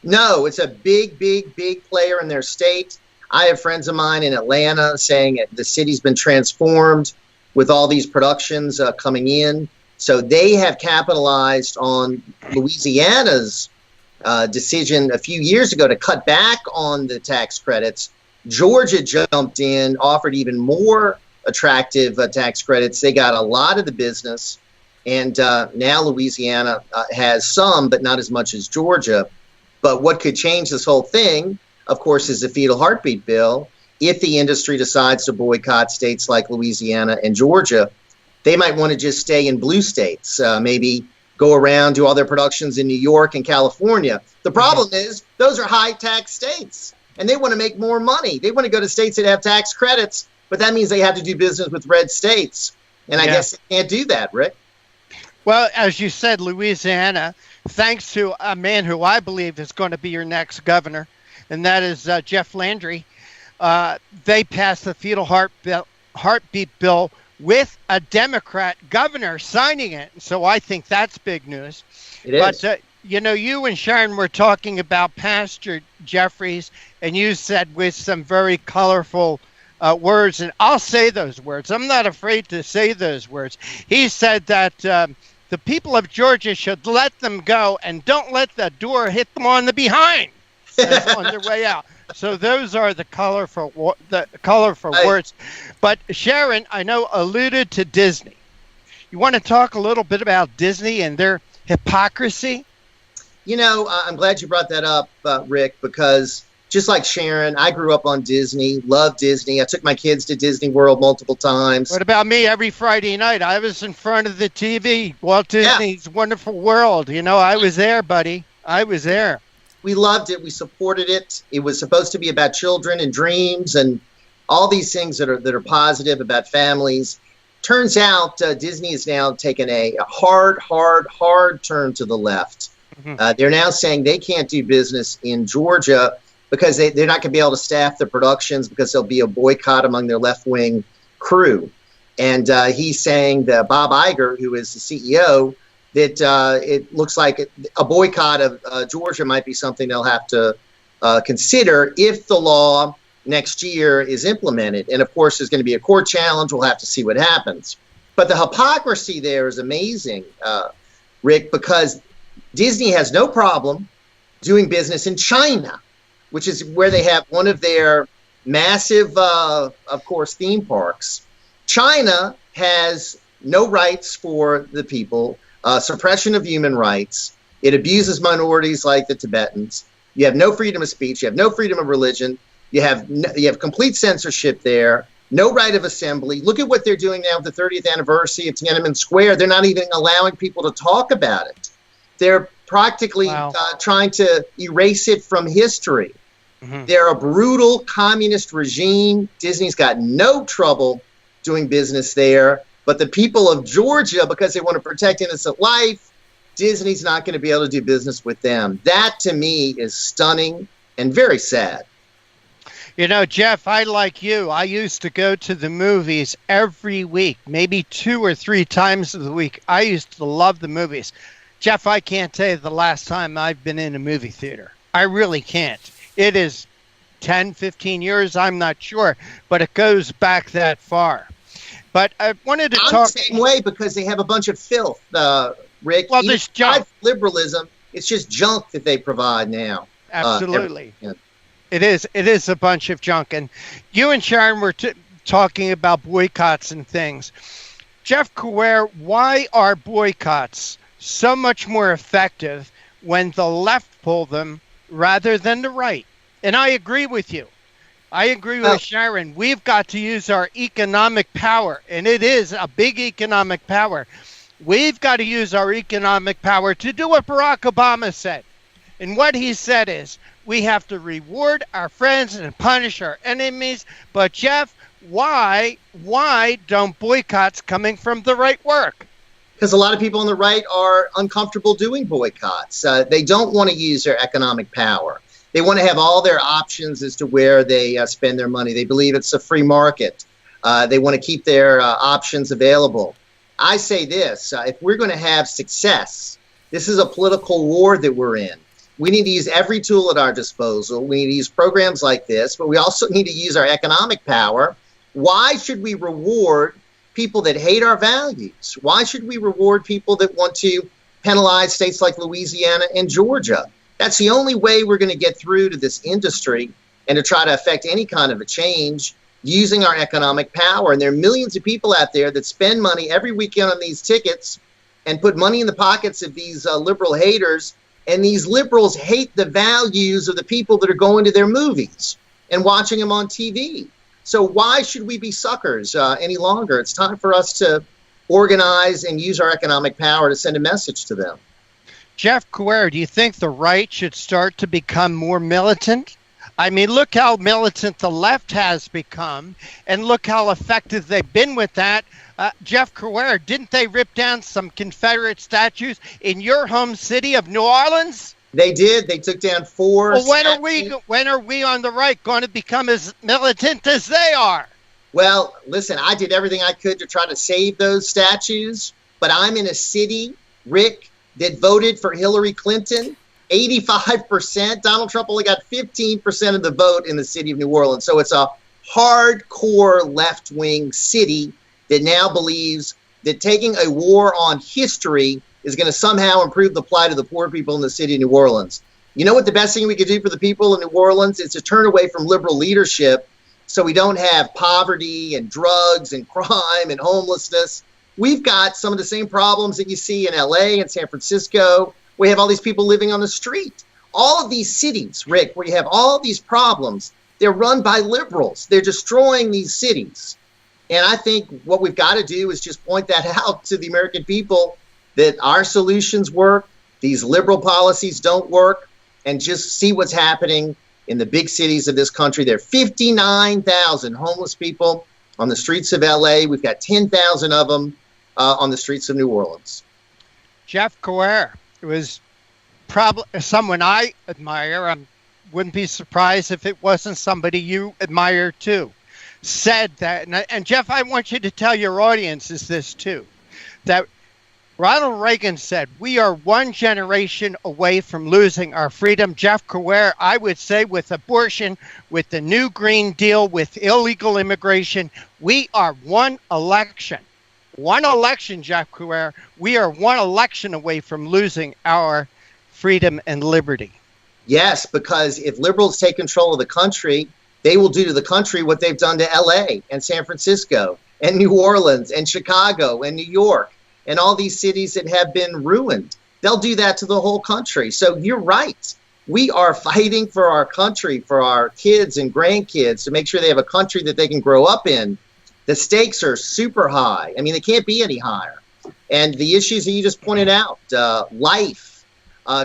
No, it's a big, big, big player in their state. I have friends of mine in Atlanta saying the city's been transformed with all these productions coming in. So they have capitalized on Louisiana's decision a few years ago to cut back on the tax credits. Georgia jumped in, offered even more attractive tax credits. They got a lot of the business. And now Louisiana has some, but not as much as Georgia. But what could change this whole thing, of course, is the fetal heartbeat bill. If the industry decides to boycott states like Louisiana and Georgia, they might want to just stay in blue states, maybe go around, do all their productions in New York and California. The problem is those are high tax states, and they want to make more money. They want to go to states that have tax credits, but that means they have to do business with red states. And I guess they can't do that, Rick. Well, as you said, Louisiana, thanks to a man who I believe is going to be your next governor, and that is Jeff Landry, they passed the fetal heartbeat bill with a Democrat governor signing it. So I think that's big news. It is. But, you know, you and Sharron were talking about Pastor Jeffries, and you said with some very colorful words, and I'll say those words. I'm not afraid to say those words. He said that the people of Georgia should let them go and don't let the door hit them on the behind on their way out. So those are the colorful words. But Sharron, I know, alluded to Disney. You want to talk a little bit about Disney and their hypocrisy? You know, I'm glad you brought that up, Rick, because just like Sharron, I grew up on Disney, loved Disney. I took my kids to Disney World multiple times. What about me? Every Friday night, I was in front of the TV, Walt Disney's Wonderful World. You know, I was there, buddy. I was there. We loved it. We supported it. It was supposed to be about children and dreams and all these things that are positive about families. Turns out Disney has now taken a hard turn to the left. They're now saying they can't do business in Georgia because they're not going to be able to staff the productions because there'll be a boycott among their left-wing crew. And he's saying that Bob Iger, who is the CEO, that it looks like a boycott of Georgia might be something they'll have to consider if the law next year is implemented. And, of course, there's going to be a court challenge. We'll have to see what happens. But the hypocrisy there is amazing, Rick, because Disney has no problem doing business in China, which is where they have one of their massive, of course, theme parks. China has no rights for the people. Suppression of human rights. It abuses minorities like the Tibetans. You have no freedom of speech. You have no freedom of religion. You have complete censorship there. No right of assembly. Look at what they're doing now with the 30th anniversary of Tiananmen Square. They're not even allowing people to talk about it. They're practically trying to erase it from history. They're a brutal communist regime. Disney's got no trouble doing business there. But the people of Georgia, because they want to protect innocent life, Disney's not going to be able to do business with them. That, to me, is stunning and very sad. You know, Jeff, I like you. I used to go to the movies every week, maybe 2 or 3 times a week. I used to love the movies. Jeff, I can't tell you the last time I've been in a movie theater. I really can't. It is 10, 15 years, I'm not sure, but it goes back that far. But I wanted to talk the same way because they have a bunch of filth, Rick. Well, there's junk. Liberalism. It's just junk that they provide now. Absolutely. It is a bunch of junk. And you and Sharron were talking about boycotts and things. Jeff Crouere, why are boycotts so much more effective when the left pull them rather than the right? And I agree with you. I agree with Sharron. We've got to use our economic power, and it is a big economic power. We've got to use our economic power to do what Barack Obama said. And what he said is, we have to reward our friends and punish our enemies. But Jeff, why don't boycotts coming from the right work? Because a lot of people on the right are uncomfortable doing boycotts. They don't want to use their economic power. They want to have all their options as to where they spend their money. They believe it's a free market. They want to keep their options available. I say this, if we're going to have success, this is a political war that we're in. We need to use every tool at our disposal. We need to use programs like this, but we also need to use our economic power. Why should we reward people that hate our values? Why should we reward people that want to penalize states like Louisiana and Georgia? That's the only way we're going to get through to this industry and to try to affect any kind of a change using our economic power. And there are millions of people out there that spend money every weekend on these tickets and put money in the pockets of these liberal haters. And these liberals hate the values of the people that are going to their movies and watching them on TV. So why should we be suckers any longer? It's time for us to organize and use our economic power to send a message to them. Jeff Crouere, do you think the right should start to become more militant? I mean, look how militant the left has become, and look how effective they've been with that. Jeff Crouere, didn't they rip down some Confederate statues in your home city of New Orleans? They did. They took down 4. Well, when are we on the right going to become as militant as they are? Well, listen, I did everything I could to try to save those statues, but I'm in a city, Rick, that voted for Hillary Clinton. 85%. Donald Trump only got 15% of the vote in the city of New Orleans. So it's a hardcore left-wing city that now believes that taking a war on history is going to somehow improve the plight of the poor people in the city of New Orleans. You know what the best thing we could do for the people in New Orleans is to turn away from liberal leadership so we don't have poverty and drugs and crime and homelessness. We've got some of the same problems that you see in LA and San Francisco. We have all these people living on the street. All of these cities, Rick, where you have all these problems, they're run by liberals. They're destroying these cities. And I think what we've got to do is just point that out to the American people that our solutions work, these liberal policies don't work, and just see what's happening in the big cities of this country. There are 59,000 homeless people on the streets of LA. We've got 10,000 of them on the streets of New Orleans. Jeff Crouere was probably someone I admire. I wouldn't be surprised if it wasn't somebody you admire too. Said that, and Jeff, I want you to tell your audiences this too, that Ronald Reagan said, we are one generation away from losing our freedom. Jeff Crouere, I would say with abortion, with the new Green Deal, with illegal immigration, we are one election, Jeff Crouere, we are one election away from losing our freedom and liberty. Yes, because if liberals take control of the country, they will do to the country what they've done to LA and San Francisco and New Orleans and Chicago and New York and all these cities that have been ruined. They'll do that to the whole country. So you're right. We are fighting for our country, for our kids and grandkids, to make sure they have a country that they can grow up in. The stakes are super high. I mean, they can't be any higher. And the issues that you just pointed out, life,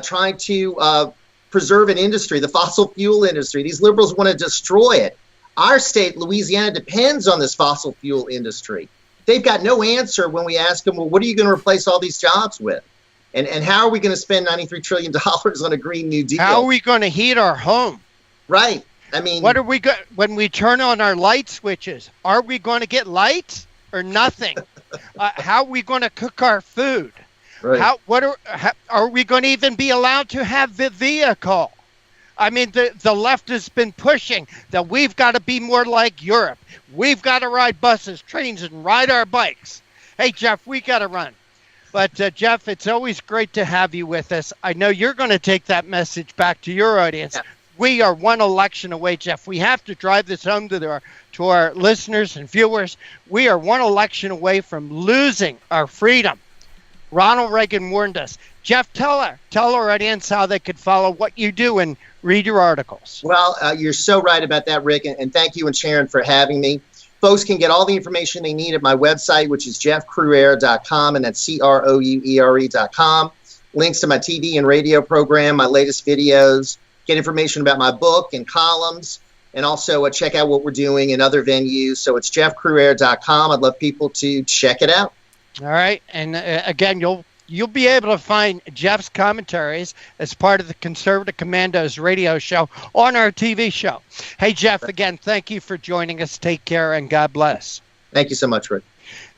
trying to preserve an industry, the fossil fuel industry. These liberals want to destroy it. Our state, Louisiana, depends on this fossil fuel industry. They've got no answer when we ask them, well, what are you going to replace all these jobs with? And how are we going to spend $93 trillion on a Green New Deal? How are we going to heat our home? Right. I mean, what are we when we turn on our light switches? Are we going to get light or nothing? How are we going to cook our food? Right. How are we going to even be allowed to have the vehicle? I mean, the left has been pushing that we've got to be more like Europe. We've got to ride buses, trains, and ride our bikes. Hey, Jeff, we got to run. But, Jeff, it's always great to have you with us. I know you're going to take that message back to your audience. Yeah. We are one election away, Jeff. We have to drive this home to our listeners and viewers. We are one election away from losing our freedom. Ronald Reagan warned us. Jeff, tell our audience how they could follow what you do and read your articles. Well, you're so right about that, Rick, and thank you and Sharron for having me. Folks can get all the information they need at my website, which is jeffcrouere.com, and that's CROUERE.com. Links to my TV and radio program, my latest videos, get information about my book and columns, and also check out what we're doing in other venues. So it's jeffcrouere.com. I'd love people to check it out. All right. And again, you'll you'll be able to find Jeff's commentaries as part of the Conservative Commandos radio show on our TV show. Hey, Jeff, again, thank you for joining us. Take care and God bless. Thank you so much, Rick.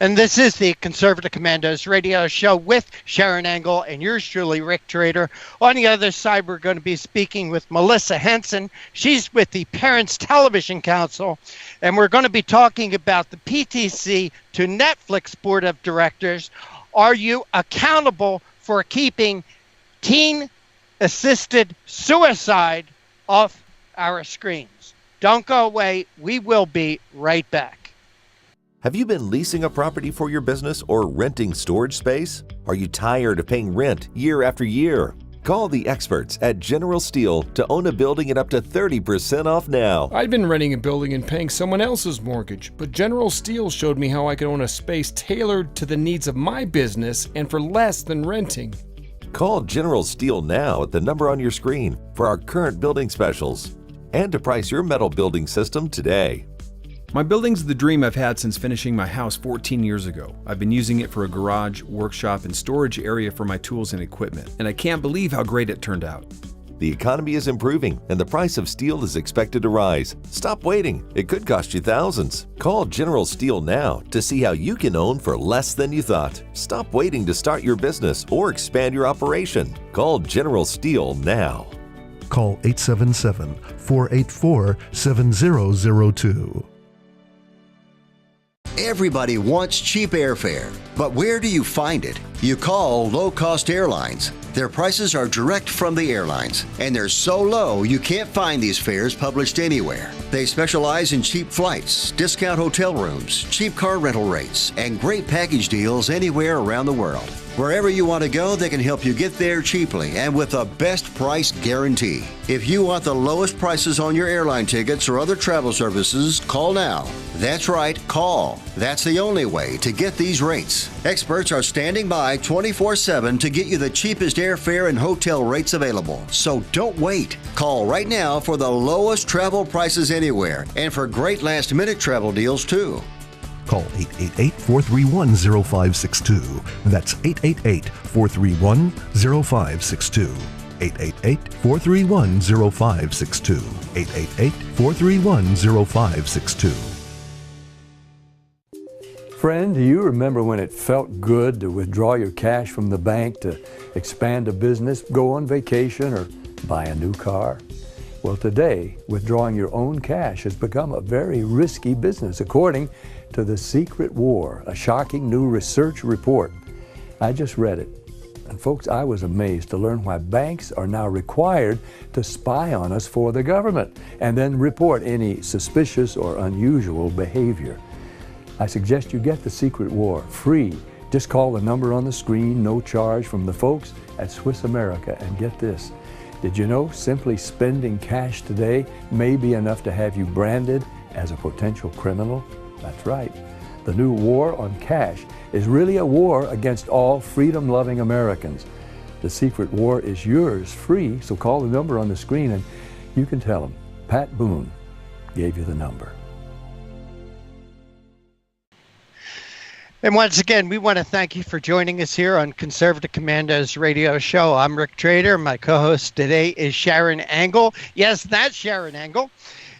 And this is the Conservative Commandos radio show with Sharron Angle and yours truly, Rick Trader. On the other side, we're going to be speaking with Melissa Henson. She's with the Parents Television Council, and we're going to be talking about the PTC to Netflix Board of Directors. Are you accountable for keeping teen-assisted suicide off our screens? Don't go away. We will be right back. Have you been leasing a property for your business or renting storage space? Are you tired of paying rent year after year? Call the experts at General Steel to own a building at up to 30% off now. I'd been renting a building and paying someone else's mortgage, but General Steel showed me how I could own a space tailored to the needs of my business and for less than renting. Call General Steel now at the number on your screen for our current building specials and to price your metal building system today. My building's the dream I've had since finishing my house 14 years ago. I've been using it for a garage, workshop, and storage area for my tools and equipment, and I can't believe how great it turned out. The economy is improving, and the price of steel is expected to rise. Stop waiting. It could cost you thousands. Call General Steel now to see how you can own for less than you thought. Stop waiting to start your business or expand your operation. Call General Steel now. Call 877-484-7002. Everybody wants cheap airfare, but where do you find it? You call low-cost airlines. Their prices are direct from the airlines, and they're so low you can't find these fares published anywhere. They specialize in cheap flights, discount hotel rooms, cheap car rental rates, and great package deals anywhere around the world. Wherever you want to go, they can help you get there cheaply and with a best price guarantee. If you want the lowest prices on your airline tickets or other travel services, call now. That's right, call. That's the only way to get these rates. Experts are standing by 24/7 to get you the cheapest airfare and hotel rates available. So don't wait. Call right now for the lowest travel prices anywhere and for great last-minute travel deals too. Call 888-431-0562. That's 888-431-0562. 888-431-0562. 888-431-0562. Friend, do you remember when it felt good to withdraw your cash from the bank to expand a business, go on vacation, or buy a new car? Well, today, withdrawing your own cash has become a very risky business, according to The Secret War, a shocking new research report. I just read it. And folks, I was amazed to learn why banks are now required to spy on us for the government and then report any suspicious or unusual behavior. I suggest you get The Secret War free. Just call the number on the screen, no charge, from the folks at Swiss America. And get this, did you know simply spending cash today may be enough to have you branded as a potential criminal? That's right. The new war on cash is really a war against all freedom-loving Americans. The Secret War is yours free, so call the number on the screen and you can tell them Pat Boone gave you the number. And once again, we want to thank you for joining us here on Conservative Commandos Radio Show. I'm Rick Trader. My co-host today is Sharron Angle. Yes, that's Sharron Angle.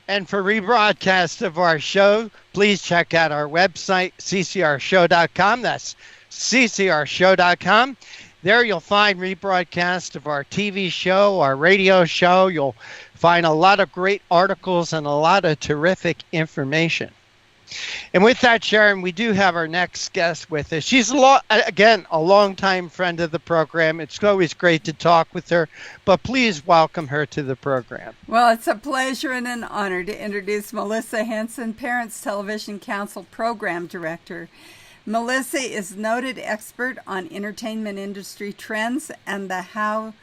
And for rebroadcast of our show, please check out our website, ccrshow.com. That's ccrshow.com. There you'll find rebroadcast of our TV show, our radio show. You'll find a lot of great articles and a lot of terrific information. And with that, Sharron, we do have our next guest with us. She's, again, a longtime friend of the program. It's always great to talk with her, but please welcome her to the program. Well, it's a pleasure and an honor to introduce Melissa Henson, Parents Television Council Program Director. Melissa is noted expert on entertainment industry trends and how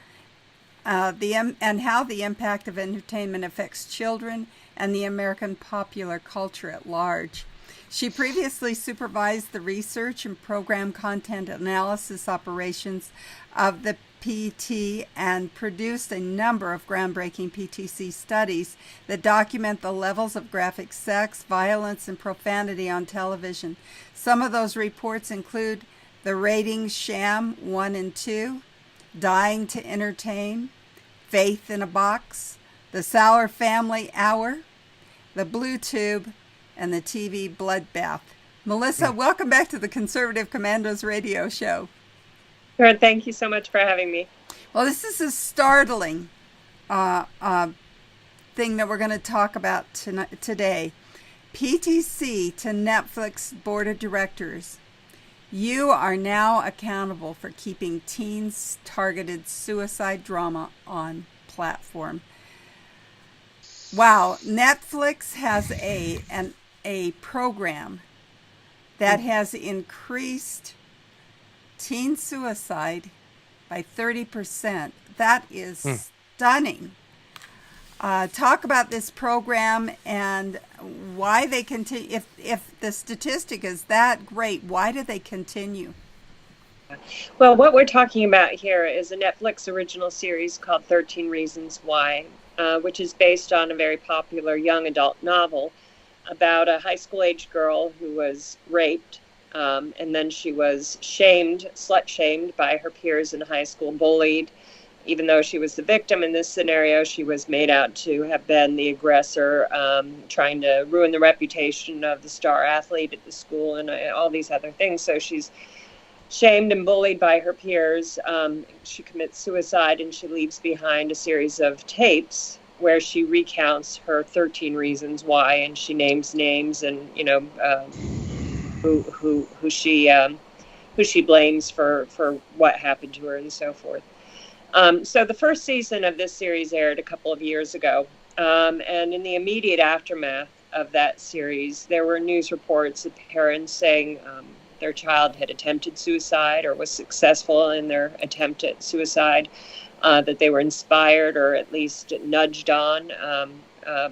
the impact of entertainment affects children and the American popular culture at large. She previously supervised the research and program content analysis operations of the PT and produced a number of groundbreaking PTC studies that document the levels of graphic sex, violence, and profanity on television. Some of those reports include The Ratings Sham 1 and 2, Dying to Entertain, Faith in a Box, The Sauer Family Hour, The Blue Tube, and the TV Bloodbath. Melissa, welcome back to the Conservative Commandos radio show. Sure, thank you so much for having me. Well, this is a startling thing that we're going to talk about today. PTC to Netflix Board of Directors. You are now accountable for keeping teens-targeted suicide drama on platform. Wow, Netflix has a program that has increased teen suicide by 30%. That is stunning. Talk about this program and why they continue. If the statistic is that great, why do they continue? Well, what we're talking about here is a Netflix original series called 13 Reasons Why, which is based on a very popular young adult novel about a high school-aged girl who was raped, and then she was slut-shamed by her peers in high school, bullied. Even though she was the victim in this scenario, she was made out to have been the aggressor, trying to ruin the reputation of the star athlete at the school and all these other things. So she's shamed and bullied by her peers. She commits suicide, and she leaves behind a series of tapes where she recounts her 13 reasons why, and she names names and who she blames for what happened to her and so forth. So the first season of this series aired a couple of years ago, and in the immediate aftermath of that series, there were news reports of parents saying their child had attempted suicide or was successful in their attempt at suicide, that they were inspired or at least nudged on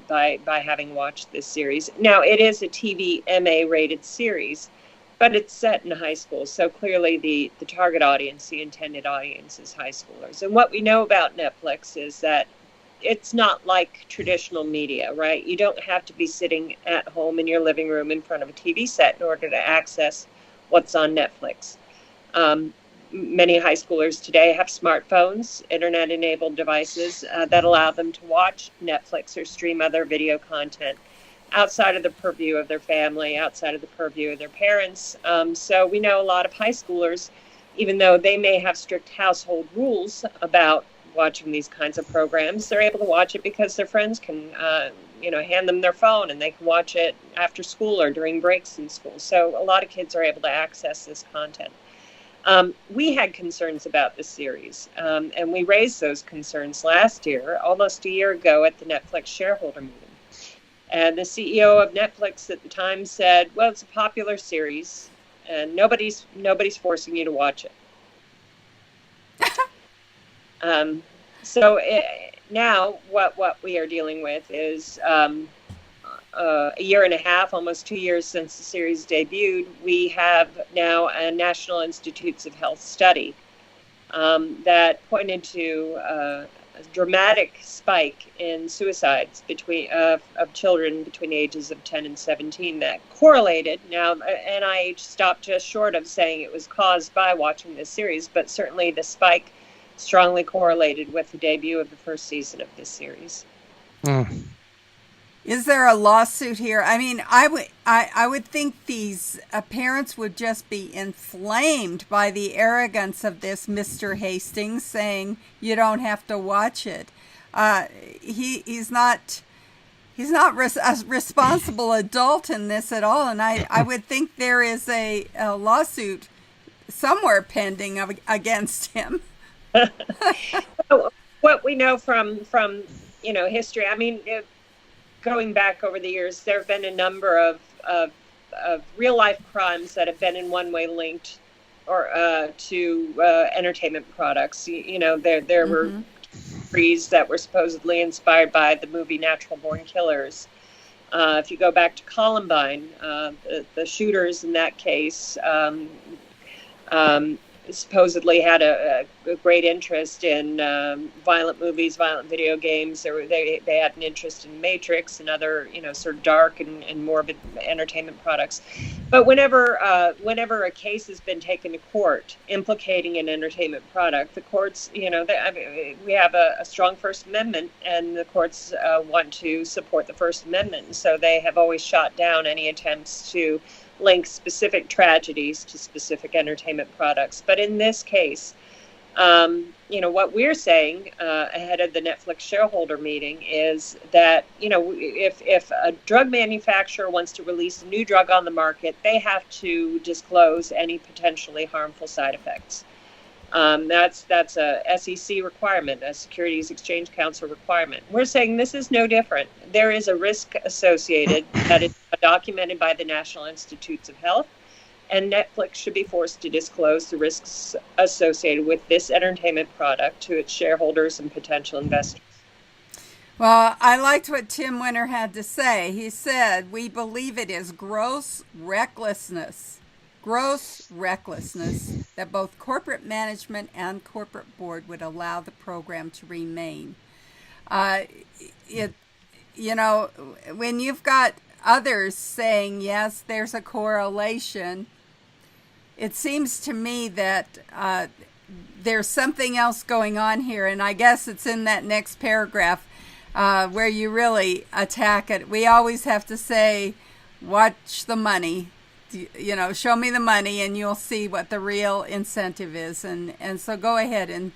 by having watched this series. Now, it is a TV MA-rated series, but it's set in high school, so clearly the target audience, the intended audience, is high schoolers. And what we know about Netflix is that it's not like traditional media, right? You don't have to be sitting at home in your living room in front of a TV set in order to access what's on Netflix. Many high schoolers today have smartphones, internet-enabled devices that allow them to watch Netflix or stream other video content outside of the purview of their family, outside of the purview of their parents. So we know a lot of high schoolers, even though they may have strict household rules about watching these kinds of programs, they're able to watch it because their friends can, hand them their phone and they can watch it after school or during breaks in school. So a lot of kids are able to access this content. We had concerns about this series, and we raised those concerns last year, almost a year ago at the Netflix shareholder meeting. And the CEO of Netflix at the time said, well, it's a popular series and nobody's forcing you to watch it. Now what we are dealing with is a year and a half, almost 2 years since the series debuted, we have now a National Institutes of Health study that pointed to a dramatic spike in suicides of children between the ages of 10 and 17 that correlated. Now, NIH stopped just short of saying it was caused by watching this series, but certainly the spike strongly correlated with the debut of the first season of this series. Is there a lawsuit here? I mean, I would think these parents would just be inflamed by the arrogance of this Mr. Hastings saying you don't have to watch it. He's not a responsible adult in this at all, and I would think there is a lawsuit somewhere pending against him. What we know from history, I mean, going back over the years, there have been a number of real life crimes that have been in one way linked or to entertainment products. There were trees that were supposedly inspired by the movie Natural Born Killers. If you go back to Columbine, the shooters in that case supposedly had a great interest in violent movies, violent video games. They had an interest in Matrix and other, sort of dark and morbid entertainment products. But whenever a case has been taken to court implicating an entertainment product, the courts, we have a strong First Amendment, and the courts want to support the First Amendment. So they have always shot down any attempts to link specific tragedies to specific entertainment products. But in this case, what we're saying ahead of the Netflix shareholder meeting is that, if a drug manufacturer wants to release a new drug on the market, they have to disclose any potentially harmful side effects. That's a SEC requirement, a Securities Exchange Council requirement. We're saying this is no different. There is a risk associated that is documented by the National Institutes of Health, and Netflix should be forced to disclose the risks associated with this entertainment product to its shareholders and potential investors. Well, I liked what Tim Winter had to say. He said, "We believe it is gross recklessness that both corporate management and corporate board would allow the program to remain." When you've got others saying, yes, there's a correlation, it seems to me that there's something else going on here. And I guess it's in that next paragraph where you really attack it. We always have to say, watch the money. Show me the money and you'll see what the real incentive is. And so go ahead and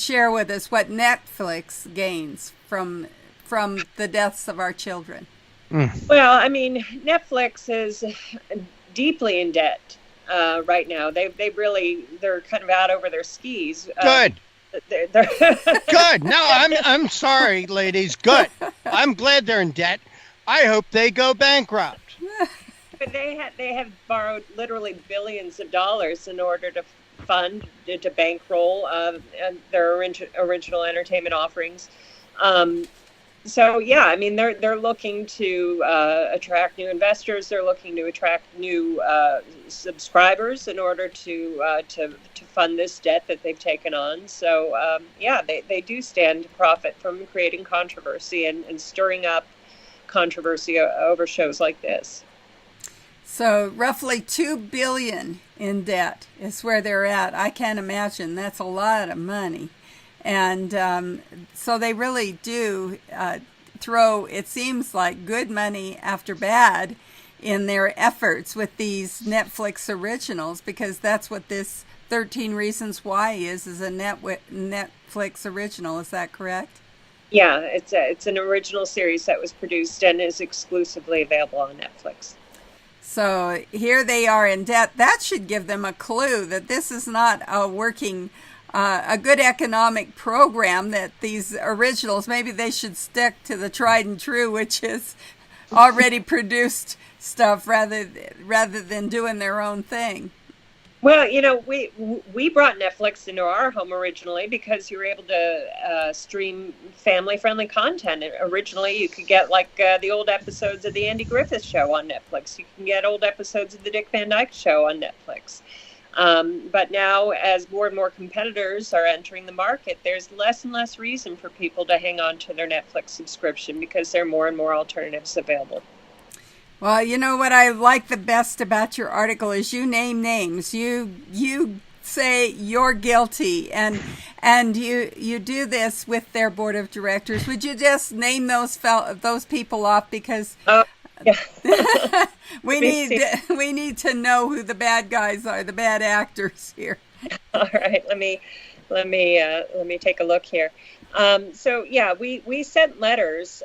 share with us what Netflix gains from the deaths of our children. Well, Netflix is deeply in debt right now. They're kind of out over their skis. Good. Good. No, I'm sorry, ladies. Good. I'm glad they're in debt. I hope they go bankrupt. But they have borrowed literally billions of dollars in order to fund, to bankroll their original entertainment offerings. So yeah, they're looking to attract new investors. They're looking to attract new subscribers in order to fund this debt that they've taken on. So they do stand to profit from creating controversy and stirring up controversy over shows like this. So roughly $2 billion in debt is where they're at. I can't imagine. That's a lot of money. And so they really do throw, it seems like, good money after bad in their efforts with these Netflix originals, because that's what this 13 Reasons Why is a Netflix original. Is that correct? Yeah, it's an original series that was produced and is exclusively available on Netflix. So here they are in debt. That should give them a clue that this is not a working, a good economic program, that these originals, maybe they should stick to the tried and true, which is already produced stuff rather than doing their own thing. Well, we brought Netflix into our home originally because you were able to stream family-friendly content. Originally, you could get the old episodes of the Andy Griffith Show on Netflix. You can get old episodes of the Dick Van Dyke Show on Netflix. But now, as more and more competitors are entering the market, there's less and less reason for people to hang on to their Netflix subscription because there are more and more alternatives available. Well, you know what I like the best about your article is you name names. You say you're guilty, and you do this with their board of directors. Would you just name those people off, because we need to know who the bad guys are, the bad actors here. All right, let me take a look here. We sent letters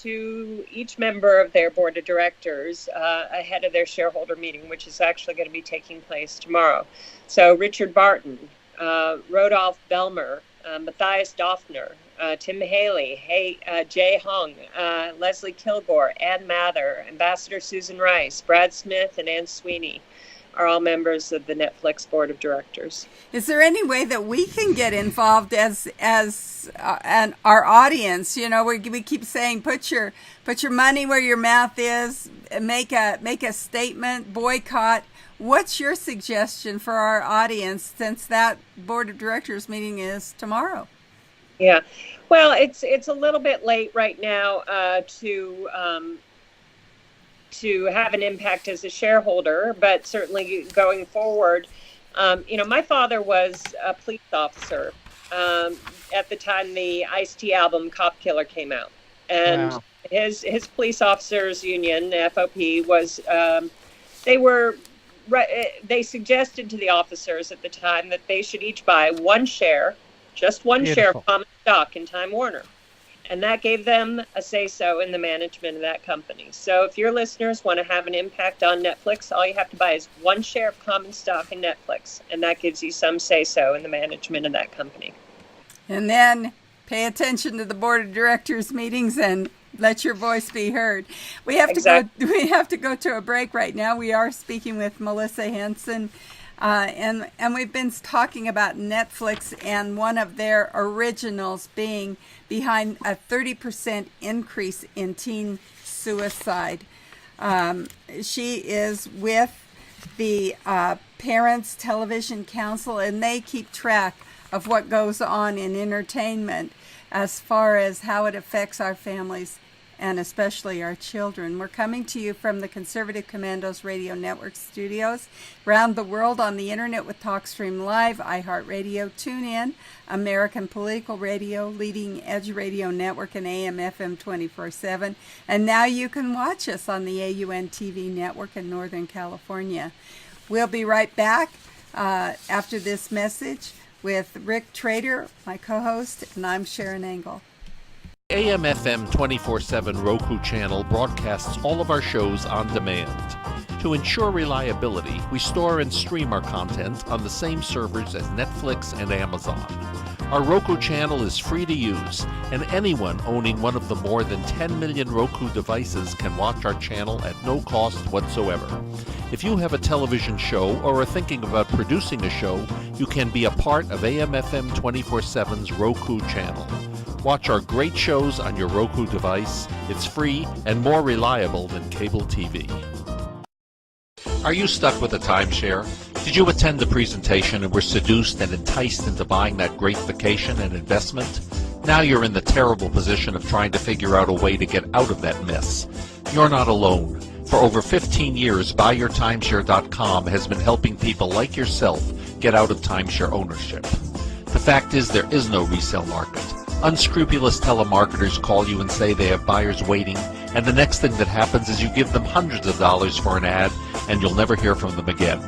to each member of their board of directors ahead of their shareholder meeting, which is actually going to be taking place tomorrow. So Richard Barton, Rodolph Belmer, Matthias Doffner, Tim Haley, Jay Hung, Leslie Kilgore, Ann Mather, Ambassador Susan Rice, Brad Smith, and Ann Sweeney are all members of the Netflix board of directors. Is there any way that we can get involved as and our audience? We keep saying put your money where your mouth is, make a statement, boycott. what's your suggestion for our audience since that board of directors meeting is tomorrow? Yeah, well, it's a little bit late right now to have an impact as a shareholder, but certainly going forward, my father was a police officer at the time the Ice-T album "Cop Killer" came out, and Wow. his police officers union, the FOP, was they suggested to the officers at the time that they should each buy just one share Beautiful. of common stock in Time Warner. And that gave them a say-so in the management of that company. So if your listeners want to have an impact on Netflix, all you have to buy is one share of common stock in Netflix. And that gives you some say-so in the management of that company. And then pay attention to the board of directors meetings and let your voice be heard. We have to go to a break right now. We are speaking with Melissa Henson. And we've been talking about Netflix and one of their originals being behind a 30% increase in teen suicide. She is with the Parents Television Council, and they keep track of what goes on in entertainment as far as how it affects our families and especially our children. We're coming to you from the Conservative Commandos Radio Network studios, around the world on the internet with TalkStream Live, iHeartRadio, TuneIn, American Political Radio, Leading Edge Radio Network, and AM/FM 24/7. And now you can watch us on the AUN TV network in Northern California. We'll be right back after this message with Rick Trader, my co-host, and I'm Sharron Angle. AM/FM 24/7 Roku channel broadcasts all of our shows on demand. To ensure reliability, we store and stream our content on the same servers as Netflix and Amazon. Our Roku channel is free to use, and anyone owning one of the more than 10 million Roku devices can watch our channel at no cost whatsoever. If you have a television show or are thinking about producing a show, you can be a part of AM/FM 24/7's Roku channel. Watch our great shows on your Roku device. It's free and more reliable than cable TV. Are you stuck with a timeshare? Did you attend the presentation and were seduced and enticed into buying that great vacation and investment? Now you're in the terrible position of trying to figure out a way to get out of that mess. You're not alone. For over 15 years, BuyYourTimeshare.com has been helping people like yourself get out of timeshare ownership. The fact is, there is no resale market. Unscrupulous telemarketers call you and say they have buyers waiting, and the next thing that happens is you give them hundreds of dollars for an ad, and you'll never hear from them again.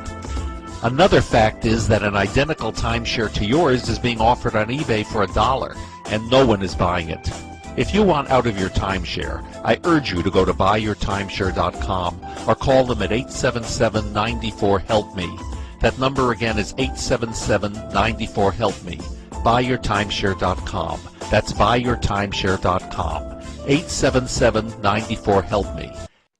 Another fact is that an identical timeshare to yours is being offered on eBay for $1, and no one is buying it. If you want out of your timeshare, I urge you to go to BuyYourTimeshare.com or call them at 877-94-HELP-ME. That number again is 877-94-HELP-ME. BuyYourTimeshare.com. That's BuyYourTimeshare.com. 877-94-HELP-ME.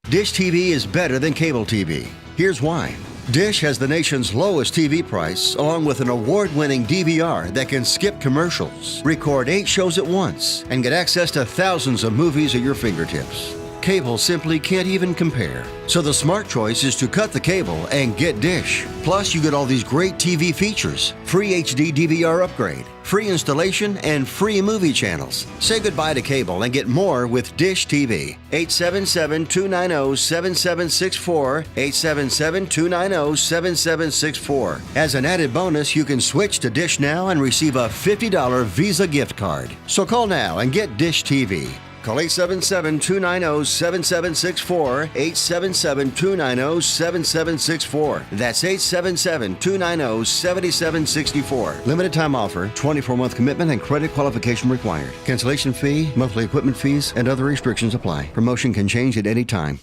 Dish TV is better than cable TV. Here's why. Dish has the nation's lowest TV price, along with an award-winning DVR that can skip commercials, record 8 shows at once, and get access to thousands of movies at your fingertips. Cable simply can't even compare. So the smart choice is to cut the cable and get Dish. Plus, you get all these great TV features, free HD DVR upgrade, free installation, and free movie channels. Say goodbye to cable and get more with Dish TV. 877-290-7764, 877-290-7764. As an added bonus, you can switch to Dish now and receive a $50 Visa gift card. So call now and get Dish TV. Call 877-290-7764, 877-290-7764. That's 877-290-7764. Limited time offer, 24-month commitment and credit qualification required. Cancellation fee, monthly equipment fees, and other restrictions apply. Promotion can change at any time.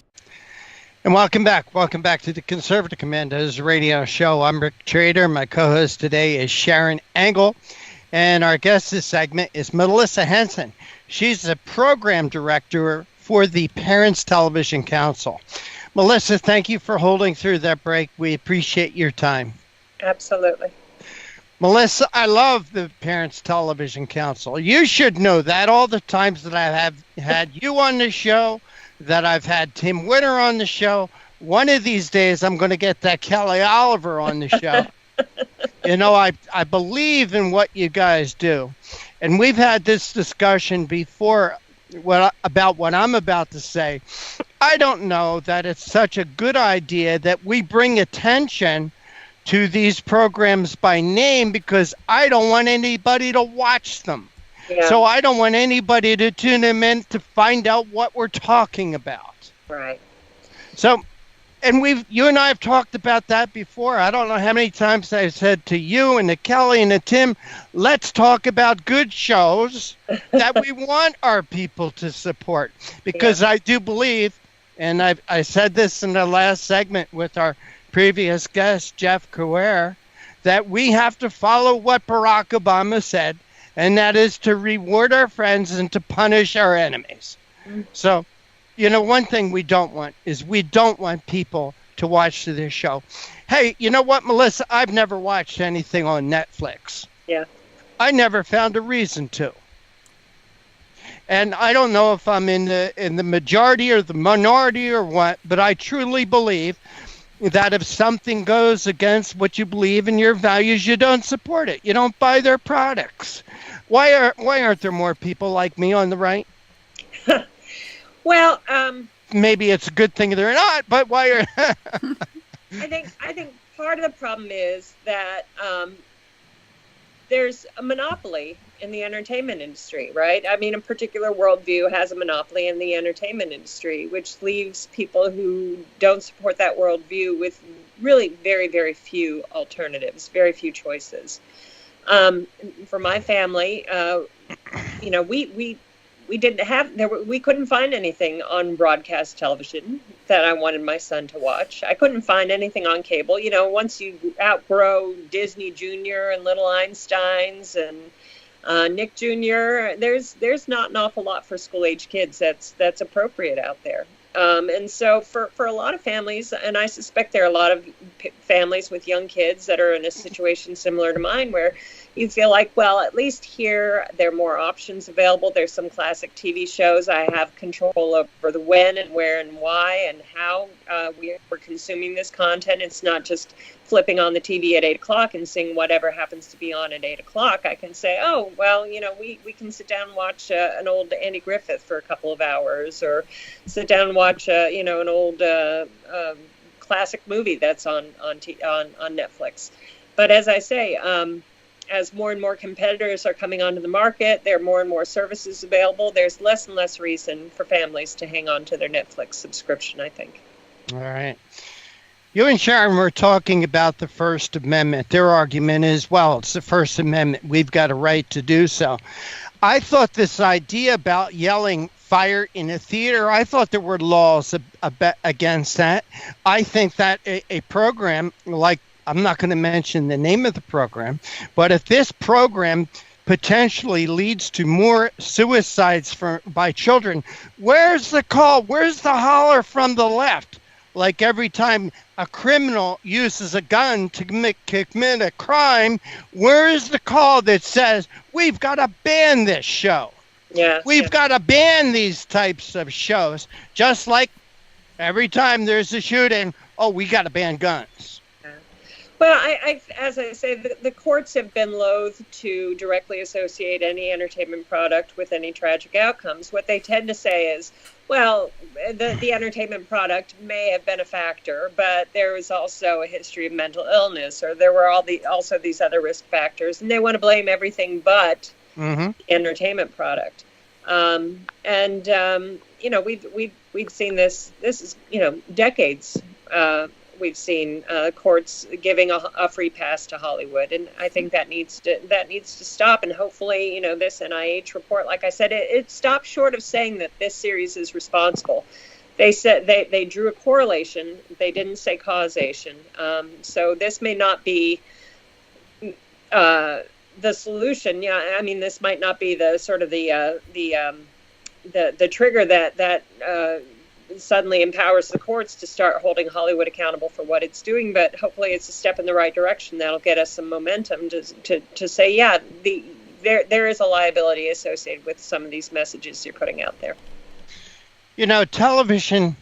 And welcome back. Welcome back to the Conservative Commandos radio show. I'm Rick Trader. My co-host today is Sharron Angle. And our guest this segment is Melissa Henson. She's the program director for the Parents Television Council. Melissa, thank you for holding through that break. We appreciate your time. Absolutely. Melissa, I love the Parents Television Council. You should know that all the times that I have had you on the show, that I've had Tim Witter on the show, one of these days I'm going to get that Kelly Oliver on the show. You know, I believe in what you guys do. And we've had this discussion before about what I'm about to say. I don't know that it's such a good idea that we bring attention to these programs by name, because I don't want anybody to watch them. Yeah. So I don't want anybody to tune them in to find out what we're talking about. Right. So, and you and I have talked about that before. I don't know how many times I've said to you and to Kelly and to Tim, let's talk about good shows that we want our people to support. Because I do believe, and I said this in the last segment with our previous guest, Jeff Crouere, that we have to follow what Barack Obama said, and that is to reward our friends and to punish our enemies. So, you know, one thing we don't want is we don't want people to watch this show. Hey, you know what, Melissa? I've never watched anything on Netflix. Yeah. I never found a reason to. And I don't know if I'm in the majority or the minority or what, but I truly believe that if something goes against what you believe in your values, you don't support it. You don't buy their products. Why aren't there more people like me on the right? Well, maybe it's a good thing they're not, but why are I think part of the problem is that there's a monopoly in the entertainment industry, right? I mean, a particular worldview has a monopoly in the entertainment industry, which leaves people who don't support that worldview with really very, very few alternatives, very few choices. For my family, you know, we didn't have we couldn't find anything on broadcast television that I wanted my son to watch. I couldn't find anything on cable. You know, once you outgrow Disney Junior and Little Einsteins and Nick Jr., there's not an awful lot for school-age kids that's appropriate out there. And so for a lot of families, and I suspect there are a lot of families with young kids that are in a situation similar to mine, where you feel like, well, at least here there are more options available. There's some classic TV shows. I have control over the when and where and why and how we're consuming this content. It's not just flipping on the TV at 8 o'clock and seeing whatever happens to be on at 8 o'clock. I can say, oh, well, you know, we can sit down and watch an old Andy Griffith for a couple of hours, or sit down and watch, you know, an old classic movie that's on Netflix. But as I say, as more and more competitors are coming onto the market, there are more and more services available. There's less and less reason for families to hang on to their Netflix subscription, I think. All right. You and Sharron were talking about the First Amendment. Their argument is, well, it's the First Amendment. We've got a right to do so. I thought this idea about yelling fire in a theater, I thought there were laws against that. I think that a program like, I'm not going to mention the name of the program, but if this program potentially leads to more suicides by children, where's the call? Where's the holler from the left? Like every time a criminal uses a gun to commit a crime, where is the call that says, we've got to ban this show? Yeah, we've got to ban these types of shows. Just like every time there's a shooting, oh, we got to ban guns. Well, I as I say, the courts have been loath to directly associate any entertainment product with any tragic outcomes. What they tend to say is, well, the entertainment product may have been a factor, but there was also a history of mental illness, or there were also these other risk factors, and they want to blame everything but the entertainment product. You know, we've seen this. This is, you know, decades. We've seen courts giving a free pass to Hollywood, and I think that needs to stop. And hopefully, you know, this NIH report, like I said, it stops short of saying that this series is responsible. They said they drew a correlation. They didn't say causation. So this may not be the solution. Yeah, I mean, this might not be the sort of the trigger that suddenly empowers the courts to start holding Hollywood accountable for what it's doing, but hopefully it's a step in the right direction that'll get us some momentum to say, yeah, there is a liability associated with some of these messages you're putting out there. You know, television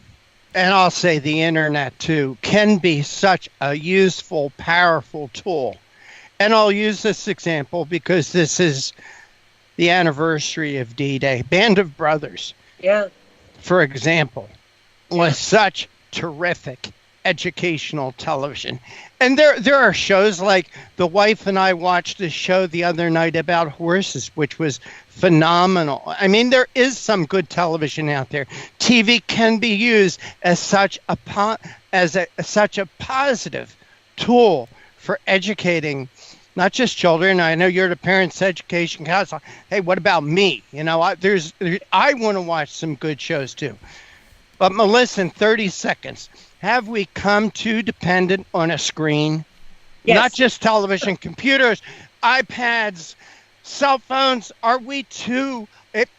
and I'll say the internet too, can be such a useful, powerful tool. And I'll use this example because this is the anniversary of D-Day. Band of Brothers, for example, was such terrific educational television. And there are shows like the wife and I watched a show the other night about horses, which was phenomenal. I mean, there is some good television out there. TV can be used as such a positive tool for educating not just children. I know you're the Parents Education Council. Hey, what about me? You know, I want to watch some good shows too. But Melissa, in 30 seconds, have we come too dependent on a screen? Yes. Not just television, computers, iPads, cell phones. Are we too?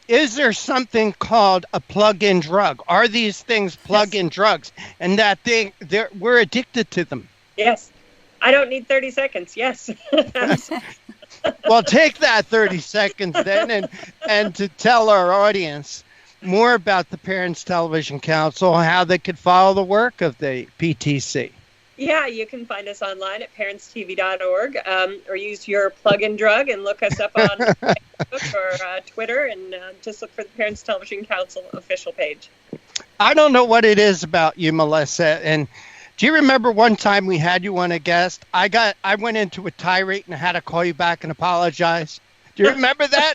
Is there something called a plug-in drug? Are these things plug-in drugs? And that we're addicted to them? Yes. I don't need 30 seconds. Yes. Well, take that 30 seconds then and to tell our audience more about the Parents Television Council, how they could follow the work of the PTC. Yeah, you can find us online at parentstv.org, or use your plug-in drug and look us up on Facebook or Twitter, and just look for the Parents Television Council official page. I don't know what it is about you, Melissa, and do you remember one time we had you on a guest? I went into a tirade and I had to call you back and apologize. Do you remember that?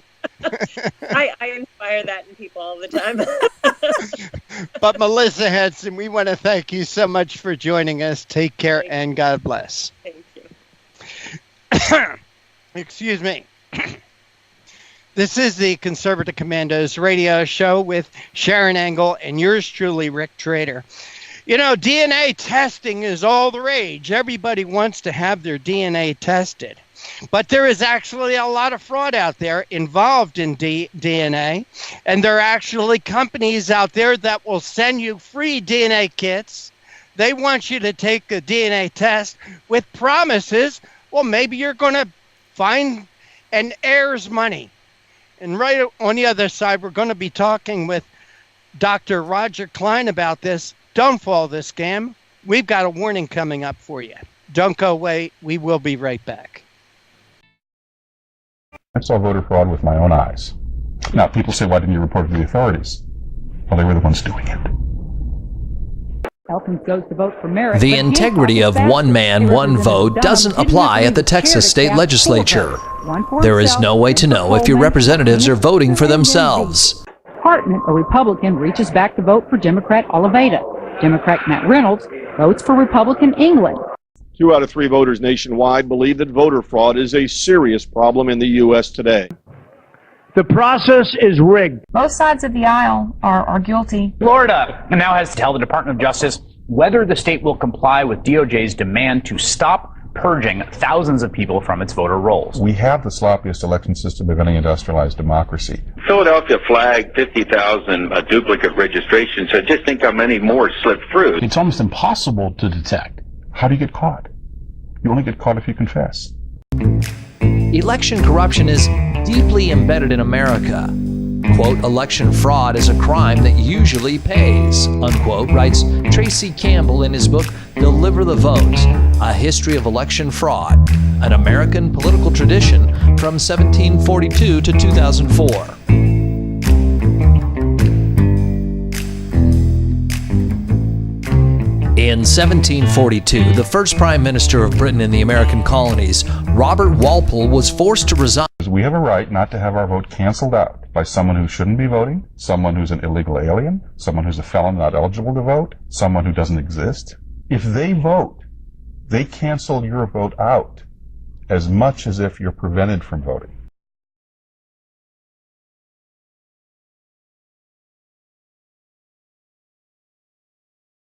I inspire that in people all the time. But Melissa Henson, we want to thank you so much for joining us. Take care and God bless. Thank you. Excuse me. This is the Conservative Commandos radio show with Sharron Angle and yours truly, Rick Trader. You know, DNA testing is all the rage. Everybody wants to have their DNA tested. But there is actually a lot of fraud out there involved in DNA. And there are actually companies out there that will send you free DNA kits. They want you to take a DNA test with promises. Well, maybe you're going to find an heir's money. And right on the other side, we're going to be talking with Dr. Roger Klein about this. Don't fall this scam. We've got a warning coming up for you. Don't go away. We will be right back. I saw voter fraud with my own eyes. Now, people say, why didn't you report it to the authorities? Well, they were the ones doing it. The integrity of one man, one vote doesn't apply at the Texas state legislature. There is no way to know if your representatives are voting for themselves. Department, a Republican reaches back to vote for Democrat Oliveira. Democrat Matt Reynolds votes for Republican England. 2 out of 3 voters nationwide believe that voter fraud is a serious problem in the U.S. today. The process is rigged. Both sides of the aisle are guilty. Florida now has to tell the Department of Justice whether the state will comply with DOJ's demand to stop purging thousands of people from its voter rolls. We have the sloppiest election system of any industrialized democracy. Philadelphia flagged 50,000 duplicate registrations, so just think how many more slipped through. It's almost impossible to detect. How do you get caught? You only get caught if you confess. Election corruption is deeply embedded in America. Quote, election fraud is a crime that usually pays, unquote, writes Tracy Campbell in his book, Deliver the Vote, A History of Election Fraud, an American political tradition from 1742 to 2004. In 1742, the first Prime Minister of Britain in the American colonies, Robert Walpole, was forced to resign. We have a right not to have our vote canceled out by someone who shouldn't be voting, someone who's an illegal alien, someone who's a felon not eligible to vote, someone who doesn't exist. If they vote, they cancel your vote out as much as if you're prevented from voting.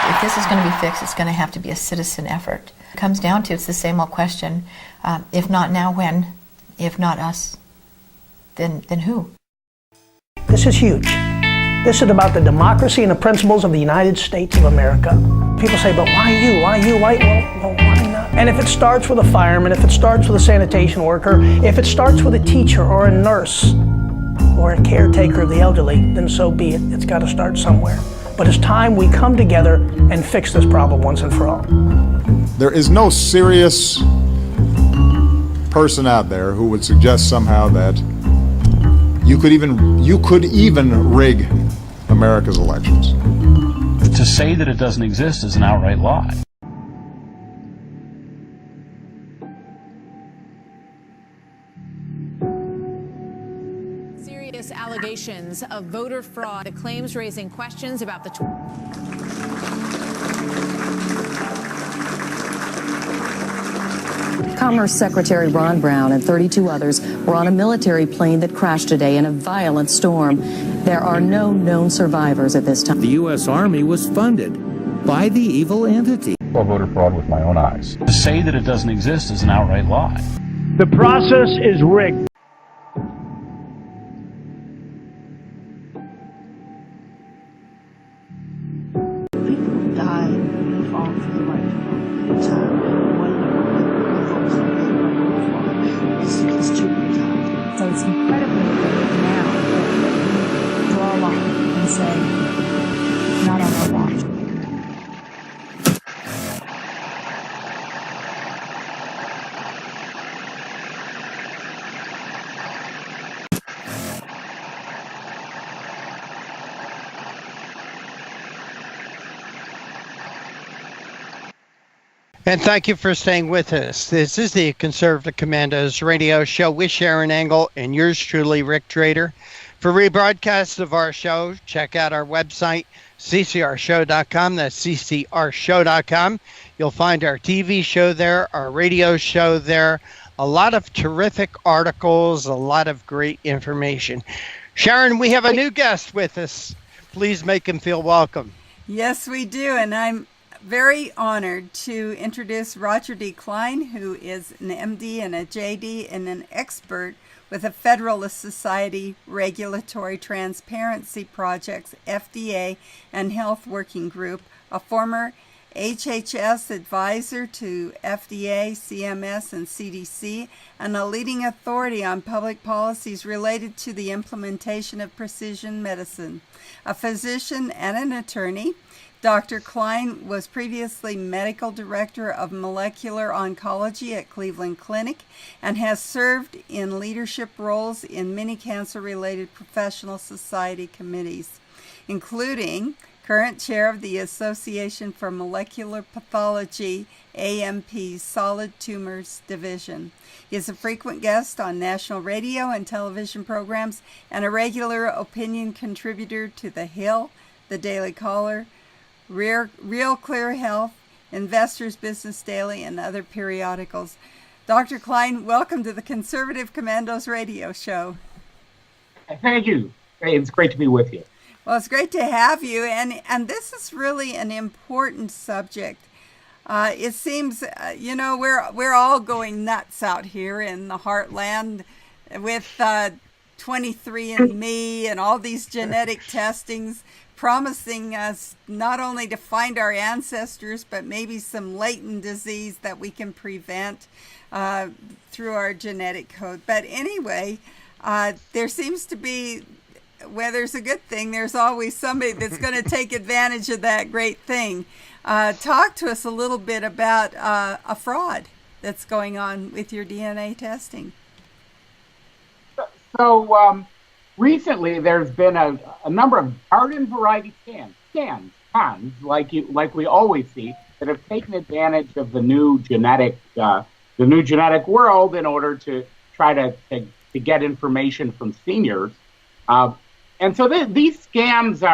If this is going to be fixed, it's going to have to be a citizen effort. It comes down to, it's the same old question, if not now, when? If not us, then who? This is huge. This is about the democracy and the principles of the United States of America. People say, but why you? Why you? Why? Well, why not? And if it starts with a fireman, if it starts with a sanitation worker, if it starts with a teacher or a nurse or a caretaker of the elderly, then so be it. It's got to start somewhere. But it's time we come together and fix this problem once and for all. There is no serious person out there who would suggest somehow that you could even rig America's elections. To say that it doesn't exist is an outright lie. Serious allegations of voter fraud, the claims raising questions about the Commerce Secretary Ron Brown and 32 others were on a military plane that crashed today in a violent storm. There are no known survivors at this time. The U.S. Army was funded by the evil entity. I saw voter fraud with my own eyes. To say that it doesn't exist is an outright lie. The process is rigged. People die when they fall for the right time. It's too late. So it's incredibly important now that we draw a line and say, not on our watch. And thank you for staying with us. This is the Conservative Commandos radio show with Sharron Angle and yours truly, Rick Trader. For rebroadcasts of our show, check out our website, CCRshow.com. That's CCRshow.com. You'll find our TV show there, our radio show there, a lot of terrific articles, a lot of great information. Sharron, we have a new guest with us. Please make him feel welcome. Yes, we do. And I'm very honored to introduce Roger D. Klein, who is an MD and a JD and an expert with the Federalist Society Regulatory Transparency Project's FDA and Health Working Group, a former HHS advisor to FDA, CMS, and CDC, and a leading authority on public policies related to the implementation of precision medicine. A physician and an attorney, Dr. Klein was previously medical director of molecular oncology at Cleveland Clinic and has served in leadership roles in many cancer-related professional society committees, including current chair of the Association for Molecular Pathology, AMP's Solid Tumors Division. He is a frequent guest on national radio and television programs and a regular opinion contributor to The Hill, The Daily Caller, Real Clear Health, Investors Business Daily, and other periodicals. Dr. Klein, welcome to the Conservative Commandos radio show. Thank you. It's great to be with you. Well, it's great to have you, and this is really an important subject. It seems, we're all going nuts out here in the heartland with 23andMe and all these genetic testings, promising us not only to find our ancestors, but maybe some latent disease that we can prevent through our genetic code. But anyway, there seems to be, where there's a good thing, there's always somebody that's going to take advantage of that great thing. Talk to us a little bit about a fraud that's going on with your DNA testing. So recently, there's been a number of garden variety scans, like we always see, that have taken advantage of the new genetic world in order to try to get information from seniors. And so these scams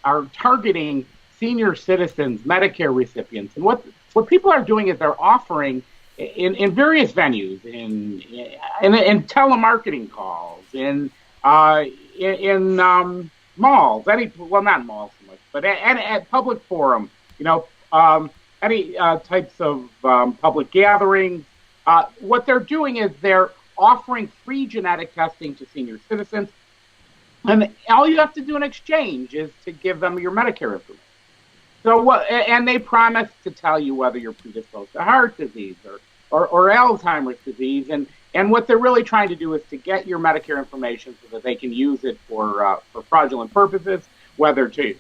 are targeting senior citizens, Medicare recipients, and what people are doing is they're offering in various venues, in telemarketing calls, in malls, not malls so much, but at public forum, any types of public gatherings. What they're doing is they're offering free genetic testing to senior citizens, and all you have to do in exchange is to give them your Medicare information. So and they promise to tell you whether you're predisposed to heart disease or Alzheimer's disease, and what they're really trying to do is to get your Medicare information so that they can use it for fraudulent purposes, whether to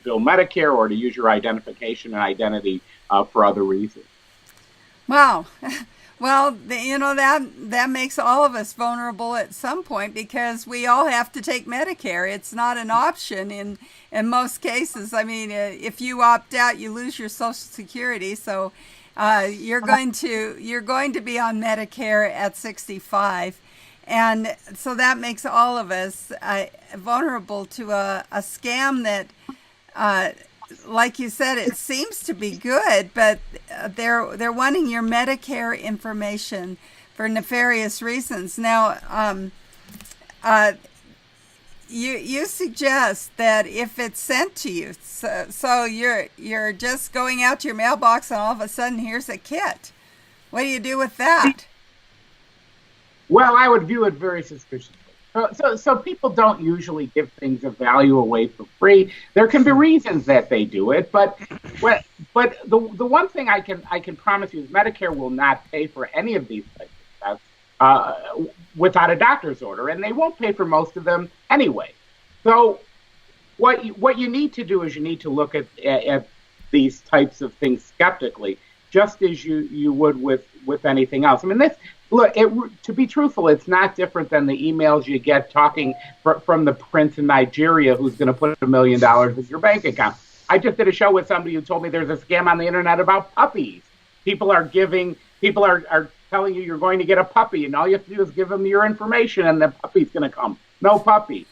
bill Medicare or to use your identification and identity for other reasons. Wow. Well, that makes all of us vulnerable at some point because we all have to take Medicare. It's not an option in most cases. I mean, if you opt out, you lose your Social Security. So you're going to be on Medicare at 65. And so that makes all of us vulnerable to a scam that, like you said, it seems to be good, but they're wanting your Medicare information for nefarious reasons. Now, you suggest that if it's sent to you, so you're just going out to your mailbox and all of a sudden here's a kit. What do you do with that? Well, I would view it very suspiciously. So people don't usually give things of value away for free. There can be reasons that they do it, but the one thing I can promise you is Medicare will not pay for any of these types of tests without a doctor's order, and they won't pay for most of them anyway. So what you need to do is you need to look at these types of things skeptically, just as you would with anything else. I mean, to be truthful, it's not different than the emails you get talking from the prince in Nigeria who's going to put $1 million in your bank account. I just did a show with somebody who told me there's a scam on the internet about puppies. People are telling you you're going to get a puppy, and all you have to do is give them your information, and the puppy's going to come. No puppy.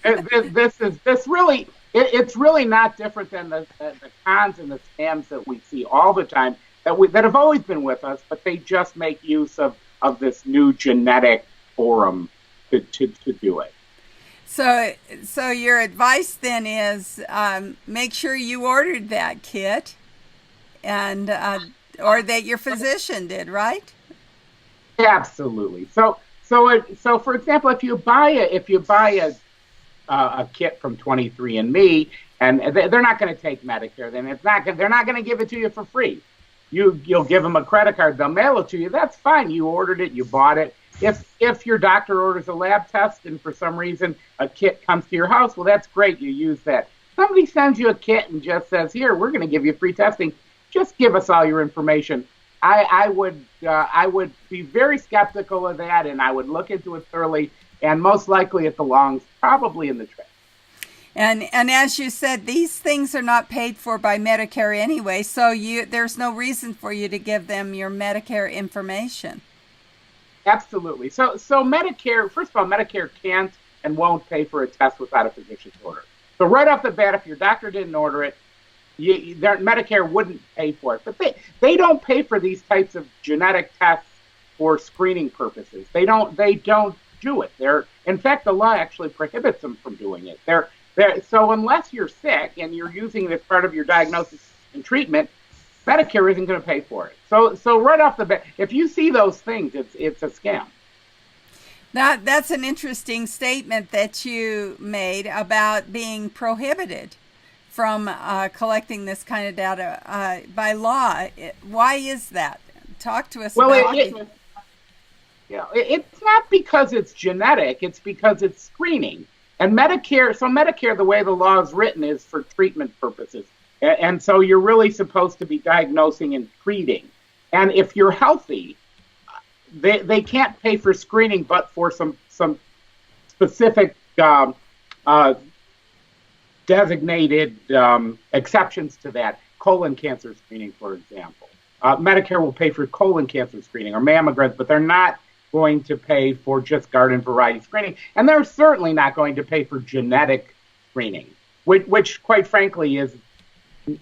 It's really not different than the cons and the scams that we see all the time that have always been with us, but they just make use of this new genetic forum to do it. So your advice then is make sure you ordered that kit, and or that your physician did, right? Absolutely. So for example, if you buy a kit from 23andMe, and they're not going to take Medicare, then they're not going to give it to you for free. You'll give them a credit card, they'll mail it to you. That's fine. You ordered it, you bought it. If your doctor orders a lab test and for some reason a kit comes to your house, well, that's great. You use that. Somebody sends you a kit and just says, "Here, we're going to give you free testing. Just give us all your information." I would be very skeptical of that, and I would look into it thoroughly. And most likely, it belongs probably in the trash. And as you said, these things are not paid for by Medicare anyway, so there's no reason for you to give them your Medicare information. Absolutely. So Medicare, first of all, Medicare can't and won't pay for a test without a physician's order. So right off the bat, if your doctor didn't order it, Medicare wouldn't pay for it. But they don't pay for these types of genetic tests for screening purposes. They don't do it. In fact, the law actually prohibits them from doing it. So unless you're sick and you're using it as part of your diagnosis and treatment, Medicare isn't going to pay for it. So right off the bat, if you see those things, it's a scam. That's an interesting statement that you made about being prohibited from collecting this kind of data by law. Why is that? Talk to us about it. It's not because it's genetic, it's because it's screening. And Medicare, the way the law is written, is for treatment purposes. And so you're really supposed to be diagnosing and treating. And if you're healthy, they can't pay for screening but for some specific designated exceptions to that. Colon cancer screening, for example. Medicare will pay for colon cancer screening or mammograms, but they're not going to pay for just garden variety screening, and they're certainly not going to pay for genetic screening, which quite frankly is,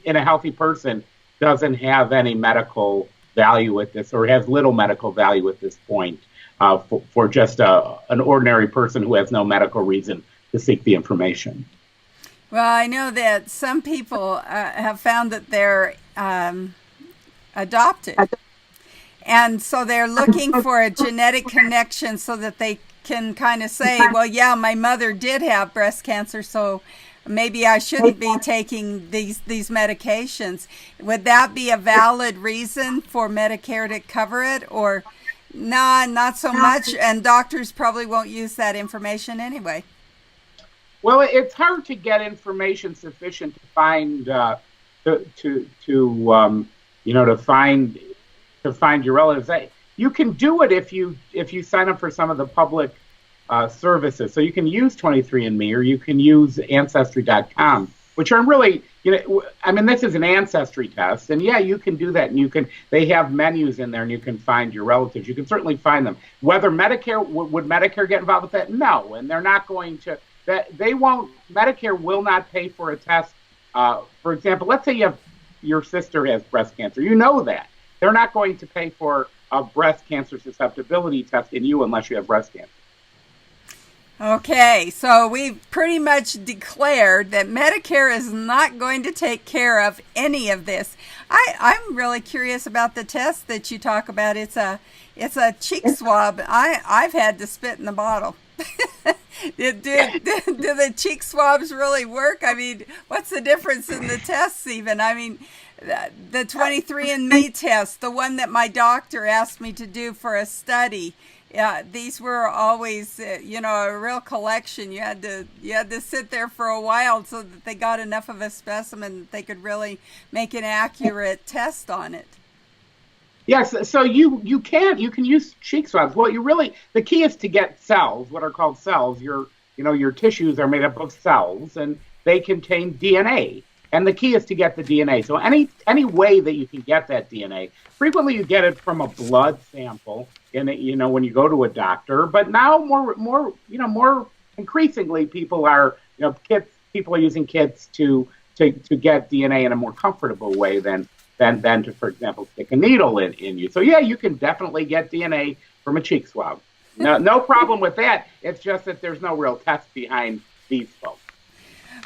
in a healthy person, doesn't have any medical value at this, or has little medical value at this point, for just an ordinary person who has no medical reason to seek the information. Well, I know that some people have found that they're adopted. And so they're looking for a genetic connection so that they can kind of say, well, yeah, my mother did have breast cancer, so maybe I shouldn't be taking these medications. Would that be a valid reason for Medicare to cover it? Or nah, not so much, and doctors probably won't use that information anyway? Well, it's hard to get information sufficient to find to find your relatives. You can do it if you sign up for some of the public services. So you can use 23andMe, or you can use Ancestry.com, which are really, this is an ancestry test, and yeah, you can do that, and they have menus in there, and you can find your relatives. You can certainly find them. Whether Medicare, would Medicare get involved with that? No, and they're not going to. Medicare will not pay for a test. For example, let's say your sister has breast cancer. You know that. They're not going to pay for a breast cancer susceptibility test in you unless you have breast cancer. Okay, so we've pretty much declared that Medicare is not going to take care of any of this. I'm really curious about the test that you talk about. It's a cheek swab. I've had to spit in the bottle. Do the cheek swabs really work? I mean, what's the difference in the tests even? I mean, the 23andMe test, the one that my doctor asked me to do for a study. These were always, a real collection. You had to sit there for a while so that they got enough of a specimen that they could really make an accurate test on it. Yes, so you can use cheek swabs. Well, the key is to get cells, what are called cells. Your tissues are made up of cells, and they contain DNA. And the key is to get the DNA. So any way that you can get that DNA, frequently you get it from a blood sample, when you go to a doctor. But now more increasingly, people are using kits to get DNA in a more comfortable way than to, for example, stick a needle in you. So yeah, you can definitely get DNA from a cheek swab. No problem with that. It's just that there's no real test behind these folks.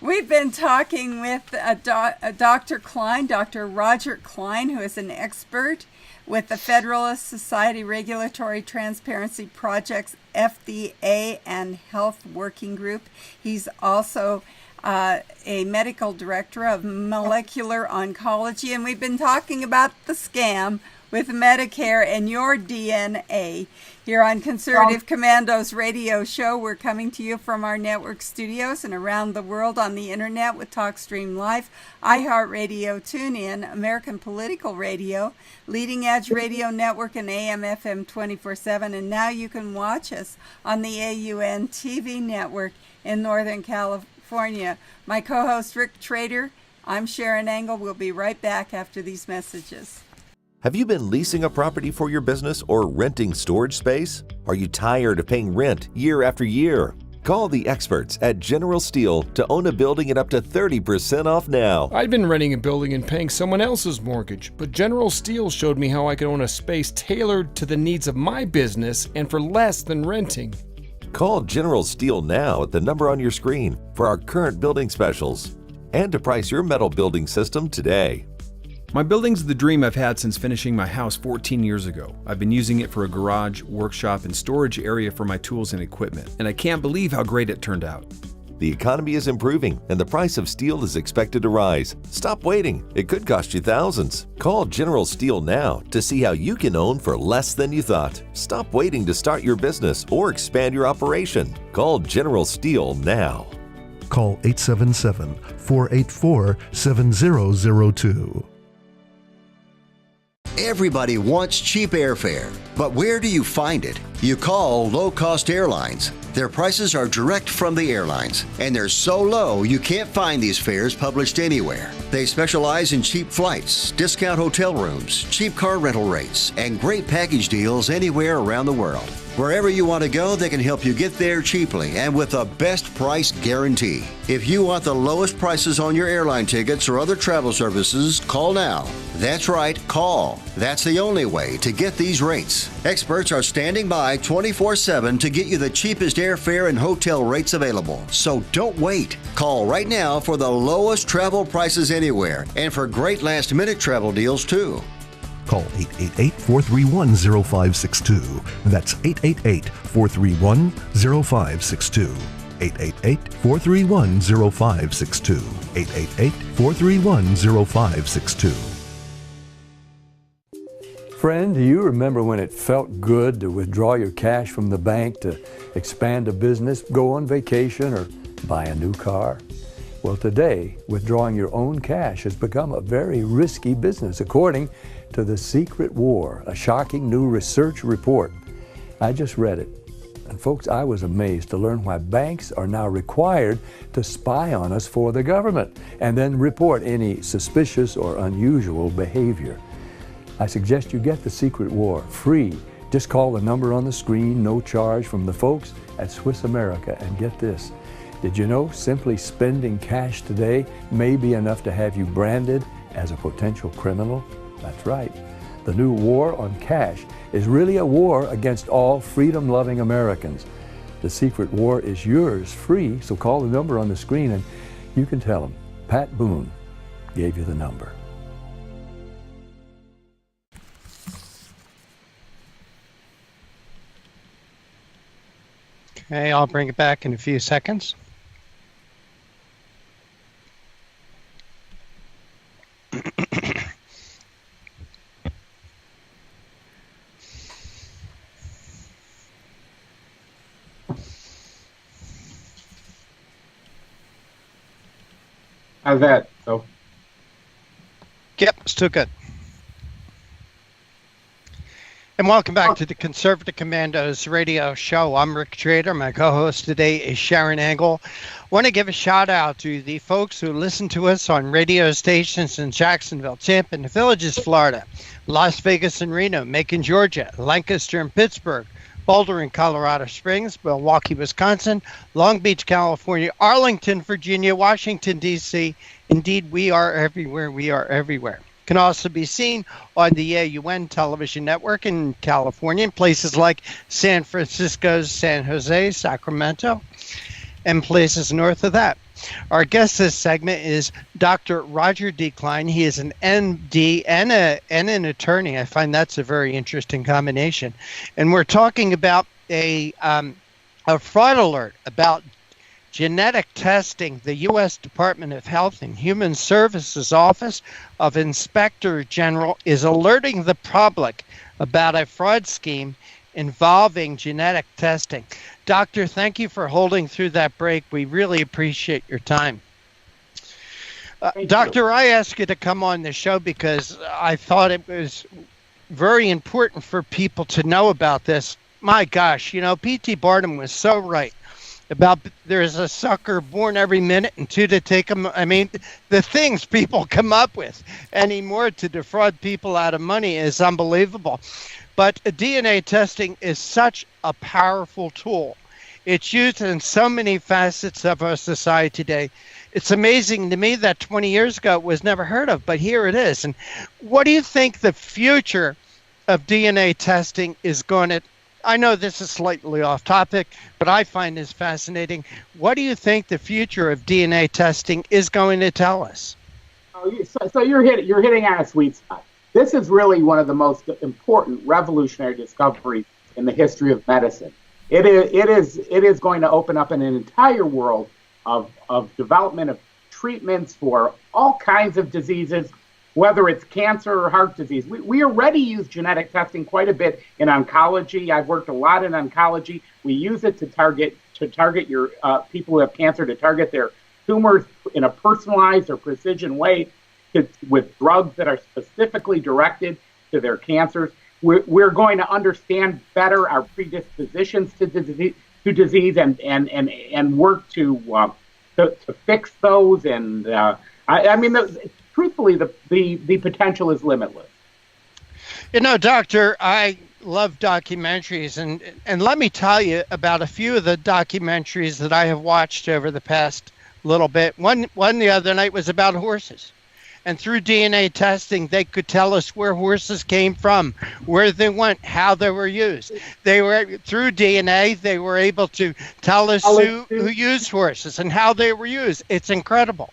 We've been talking with Dr. Klein, Dr. Roger Klein, who is an expert with the Federalist Society Regulatory Transparency Project's FDA and Health Working Group. He's also a medical director of molecular oncology, and we've been talking about the scam with Medicare and your DNA here on Conservative Commandos radio show. We're coming to you from our network studios and around the world on the internet with TalkStream Live, iHeartRadio, TuneIn, American Political Radio, Leading Edge Radio Network, and AM/FM 24/7. And now you can watch us on the AUN TV network in Northern California. My co-host Rick Trader, I'm Sharron Angle. We'll be right back after these messages. Have you been leasing a property for your business or renting storage space? Are you tired of paying rent year after year? Call the experts at General Steel to own a building at up to 30% off now. I'd been renting a building and paying someone else's mortgage, but General Steel showed me how I could own a space tailored to the needs of my business and for less than renting. Call General Steel now at the number on your screen for our current building specials and to price your metal building system today. My building's the dream I've had since finishing my house 14 years ago. I've been using it for a garage, workshop, and storage area for my tools and equipment, and I can't believe how great it turned out. The economy is improving, and the price of steel is expected to rise. Stop waiting. It could cost you thousands. Call General Steel now to see how you can own for less than you thought. Stop waiting to start your business or expand your operation. Call General Steel now. Call 877-484-7002. Everybody wants cheap airfare, but where do you find it? You call low-cost airlines. Their prices are direct from the airlines, and they're so low you can't find these fares published anywhere. They specialize in cheap flights, discount hotel rooms, cheap car rental rates, and great package deals anywhere around the world. Wherever you want to go, they can help you get there cheaply and with a best price guarantee. If you want the lowest prices on your airline tickets or other travel services, call now. That's right, call. That's the only way to get these rates. Experts are standing by 24/7 to get you the cheapest airfare and hotel rates available. So don't wait. Call right now for the lowest travel prices anywhere and for great last-minute travel deals too. Call 888-431-0562. That's 888-431-0562. 888-431-0562. 888-431-0562. Friend, do you remember when it felt good to withdraw your cash from the bank to expand a business, go on vacation, or Buy a new car? Well, today, withdrawing your own cash has become a very risky business, according to The Secret War, a shocking new research report. I just read it. And folks, I was amazed to learn why banks are now required to spy on us for the government and then report any suspicious or unusual behavior. I suggest you get The Secret War free. Just call the number on the screen, no charge, from the folks at Swiss America, and get this. Did you know simply spending cash today may be enough to have you branded as a potential criminal? That's right. The new war on cash is really a war against all freedom-loving Americans. The Secret War is yours free, so call the number on the screen and you can tell them Pat Boone gave you the number. Okay, I'll bring it back in a few seconds. How's that? So, yep, still good. And welcome back to the Conservative Commandos radio show. I'm Rick Trader. My co-host today is Sharron Angle. I want to give a shout out to the folks who listen to us on radio stations in Jacksonville, Tampa, and the Villages, Florida, Las Vegas and Reno, Macon, Georgia, Lancaster and Pittsburgh, Boulder and Colorado Springs, Milwaukee, Wisconsin, Long Beach, California, Arlington, Virginia, Washington, D.C. Indeed, we are everywhere. We are everywhere. Can also be seen on the AUN television network in California, in places like San Francisco, San Jose, Sacramento, and places north of that. Our guest this segment is Dr. Roger D. Klein. He is an MD and an attorney. I find that's a very interesting combination. And we're talking about a fraud alert about genetic testing. The U.S. Department of Health and Human Services Office of Inspector General is alerting the public about a fraud scheme involving genetic testing. Doctor, thank you for holding through that break. We really appreciate your time. Doctor, I asked you to come on the show because I thought it was very important for people to know about this. My gosh, you know, P.T. Barnum was so right about there's a sucker born every minute and two to take them. I mean, the things people come up with anymore to defraud people out of money is unbelievable. But DNA testing is such a powerful tool. It's used in so many facets of our society today. It's amazing to me that 20 years ago it was never heard of, but here it is. And what do you think the future of DNA testing is going to? I know this is slightly off topic, but I find this fascinating. What do you think the future of DNA testing is going to tell us? So you're hitting on a sweet spot. This is really one of the most important revolutionary discoveries in the history of medicine. It is going to open up an entire world of development of treatments for all kinds of diseases, whether it's cancer or heart disease. We already use genetic testing quite a bit in oncology. I've worked a lot in oncology. We use it to target your people who have cancer, to target their tumors in a personalized or precision way, with drugs that are specifically directed to their cancers. We're going to understand better our predispositions to disease and work to fix those. And I mean, truthfully, the potential is limitless. You know, Doctor, I love documentaries, and let me tell you about a few of the documentaries that I have watched over the past little bit. One the other night was about horses. And through DNA testing, they could tell us where horses came from, where they went, how they were used. Through DNA, they were able to tell us who used horses and how they were used. It's incredible.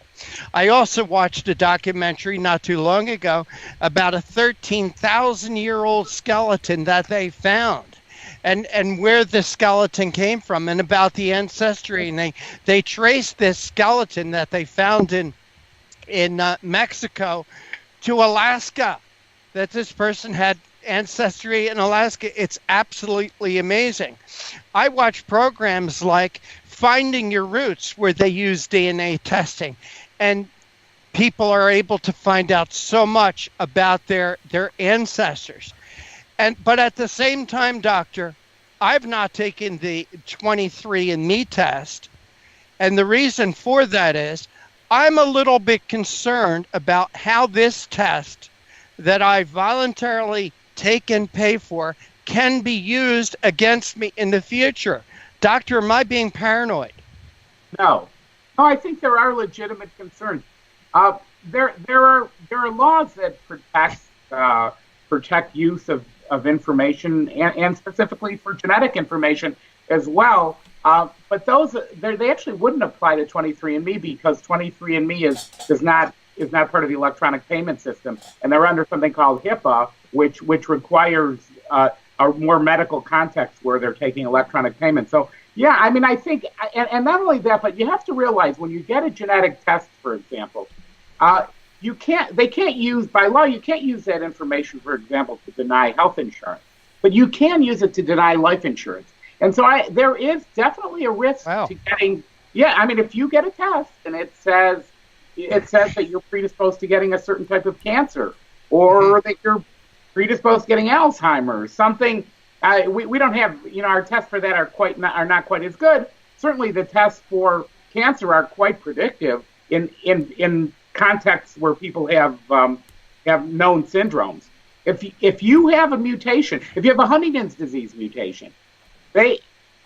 I also watched a documentary not too long ago about a 13,000-year-old skeleton that they found. And where the skeleton came from and about the ancestry. And they traced this skeleton that they found in Mexico to Alaska, that this person had ancestry in Alaska. It's absolutely amazing. I watch programs like Finding Your Roots, where they use DNA testing, and people are able to find out so much about their ancestors. But at the same time, doctor, I've not taken the 23andMe test, and the reason for that is I'm a little bit concerned about how this test that I voluntarily take and pay for can be used against me in the future. Doctor, am I being paranoid? No, I think there are legitimate concerns. There are laws that protect use of information and specifically for genetic information as well. But those they actually wouldn't apply to 23andMe because 23andMe is not part of the electronic payment system, and they're under something called HIPAA, which requires a more medical context where they're taking electronic payments. So yeah, I mean, I think, and not only that, but you have to realize when you get a genetic test, for example, they can't use, by law, you can't use that information, for example, to deny health insurance, but you can use it to deny life insurance. And so there is definitely a risk to getting, I mean, if you get a test and it says that you're predisposed to getting a certain type of cancer, or that you're predisposed to getting Alzheimer's, something, we don't have, our tests for that are not quite as good. Certainly the tests for cancer are quite predictive in contexts where people have known syndromes. If you have a mutation, if you have a Huntington's disease mutation, a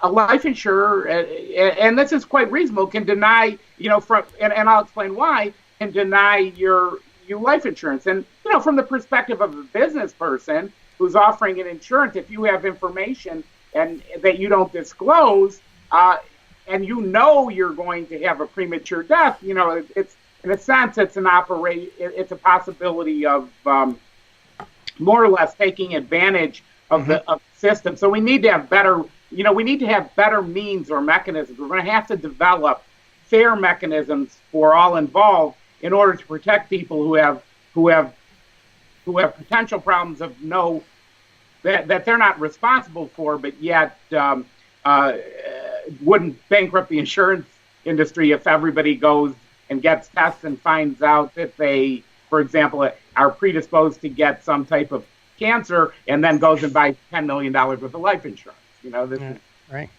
life insurer, and this is quite reasonable, can deny, and I'll explain why, can deny your life insurance. And, from the perspective of a business person who's offering an insurance, if you have information and that you don't disclose, and you're going to have a premature death, it's, in a sense, it's a possibility of more or less taking advantage of the system. So we need to have better, means or mechanisms. We're going to have to develop fair mechanisms for all involved in order to protect people who have potential problems that they're not responsible for, but yet wouldn't bankrupt the insurance industry if everybody goes and gets tests and finds out that they, for example, are predisposed to get some type of cancer and then goes and buys $10 million worth of life insurance. Right.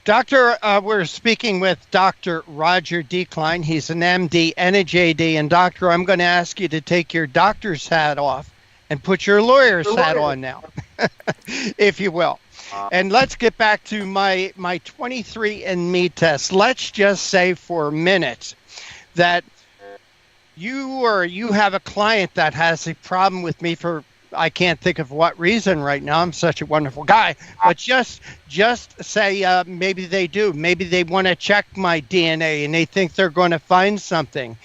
Doctor, we're speaking with Dr. Roger D. Klein. He's an MD and a JD. And doctor, I'm going to ask you to take your doctor's hat off and put your lawyer's hat on now, if you will. And let's get back to my 23andMe test. Let's just say for a minute that you have a client that has a problem with me for, I can't think of what reason right now. I'm such a wonderful guy. But just say maybe they do. Maybe they want to check my DNA and they think they're going to find something.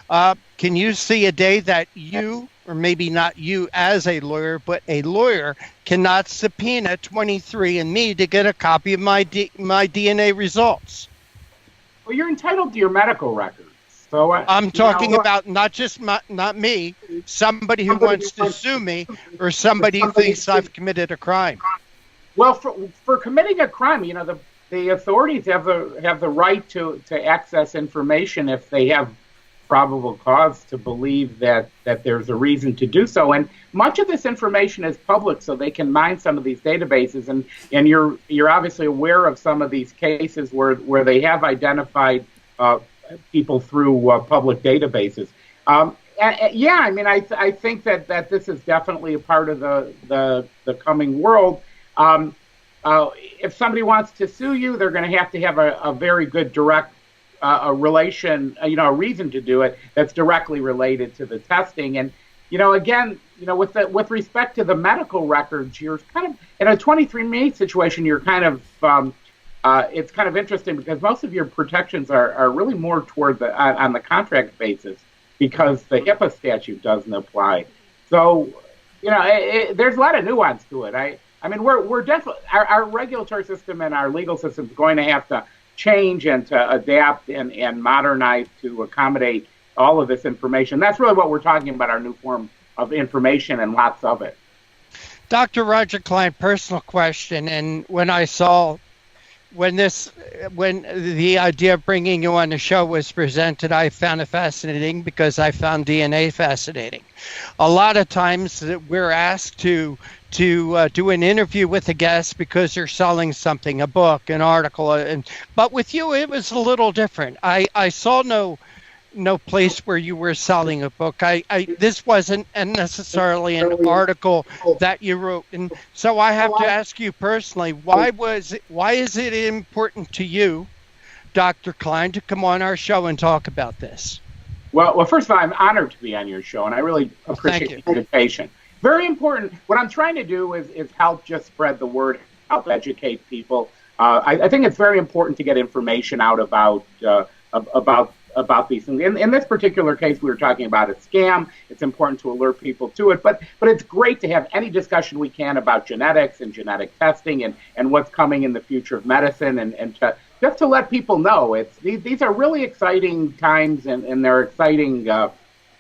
Can you see a day that you, or maybe not you as a lawyer, but a lawyer cannot subpoena 23andMe to get a copy of my DNA results? Well, you're entitled to your medical records. So I'm talking about not me, somebody who wants to sue me, or somebody who thinks I've committed a crime. Well, for committing a crime, the authorities have the right to access information if they have probable cause to believe that there's a reason to do so. And much of this information is public, so they can mine some of these databases. And you're obviously aware of some of these cases where they have identified people through public databases. I think that this is definitely a part of the coming world. If somebody wants to sue you, they're going to have a very good direct a reason to do it that's directly related to the testing. And with respect to the medical records, you're kind of in a 23andMe situation. You're kind of it's kind of interesting because most of your protections are really more toward on the contract basis because the HIPAA statute doesn't apply. So, there's a lot of nuance to it. I mean, we're definitely our regulatory system and our legal system is going to have to change and to adapt and modernize to accommodate all of this information. That's really what we're talking about, our new form of information and lots of it. Dr. Roger Klein, personal question. And when I saw when the idea of bringing you on the show was presented, I found it fascinating because I found DNA fascinating. A lot of times we're asked to do an interview with a guest because they're selling something, a book, an article, but with you it was a little different. I saw no place where you were selling a book. This wasn't necessarily an article that you wrote, and so I have to ask you personally, why is it important to you, Dr. Klein, to come on our show and talk about this? Well, first of all, I'm honored to be on your show, and I really appreciate the invitation. Very important. What I'm trying to do is help just spread the word, help educate people. I think it's very important to get information out about these things. In this particular case, we were talking about a scam. It's important to alert people to it, but it's great to have any discussion we can about genetics and genetic testing and what's coming in the future of medicine, and just to let people know these are really exciting times, and they're exciting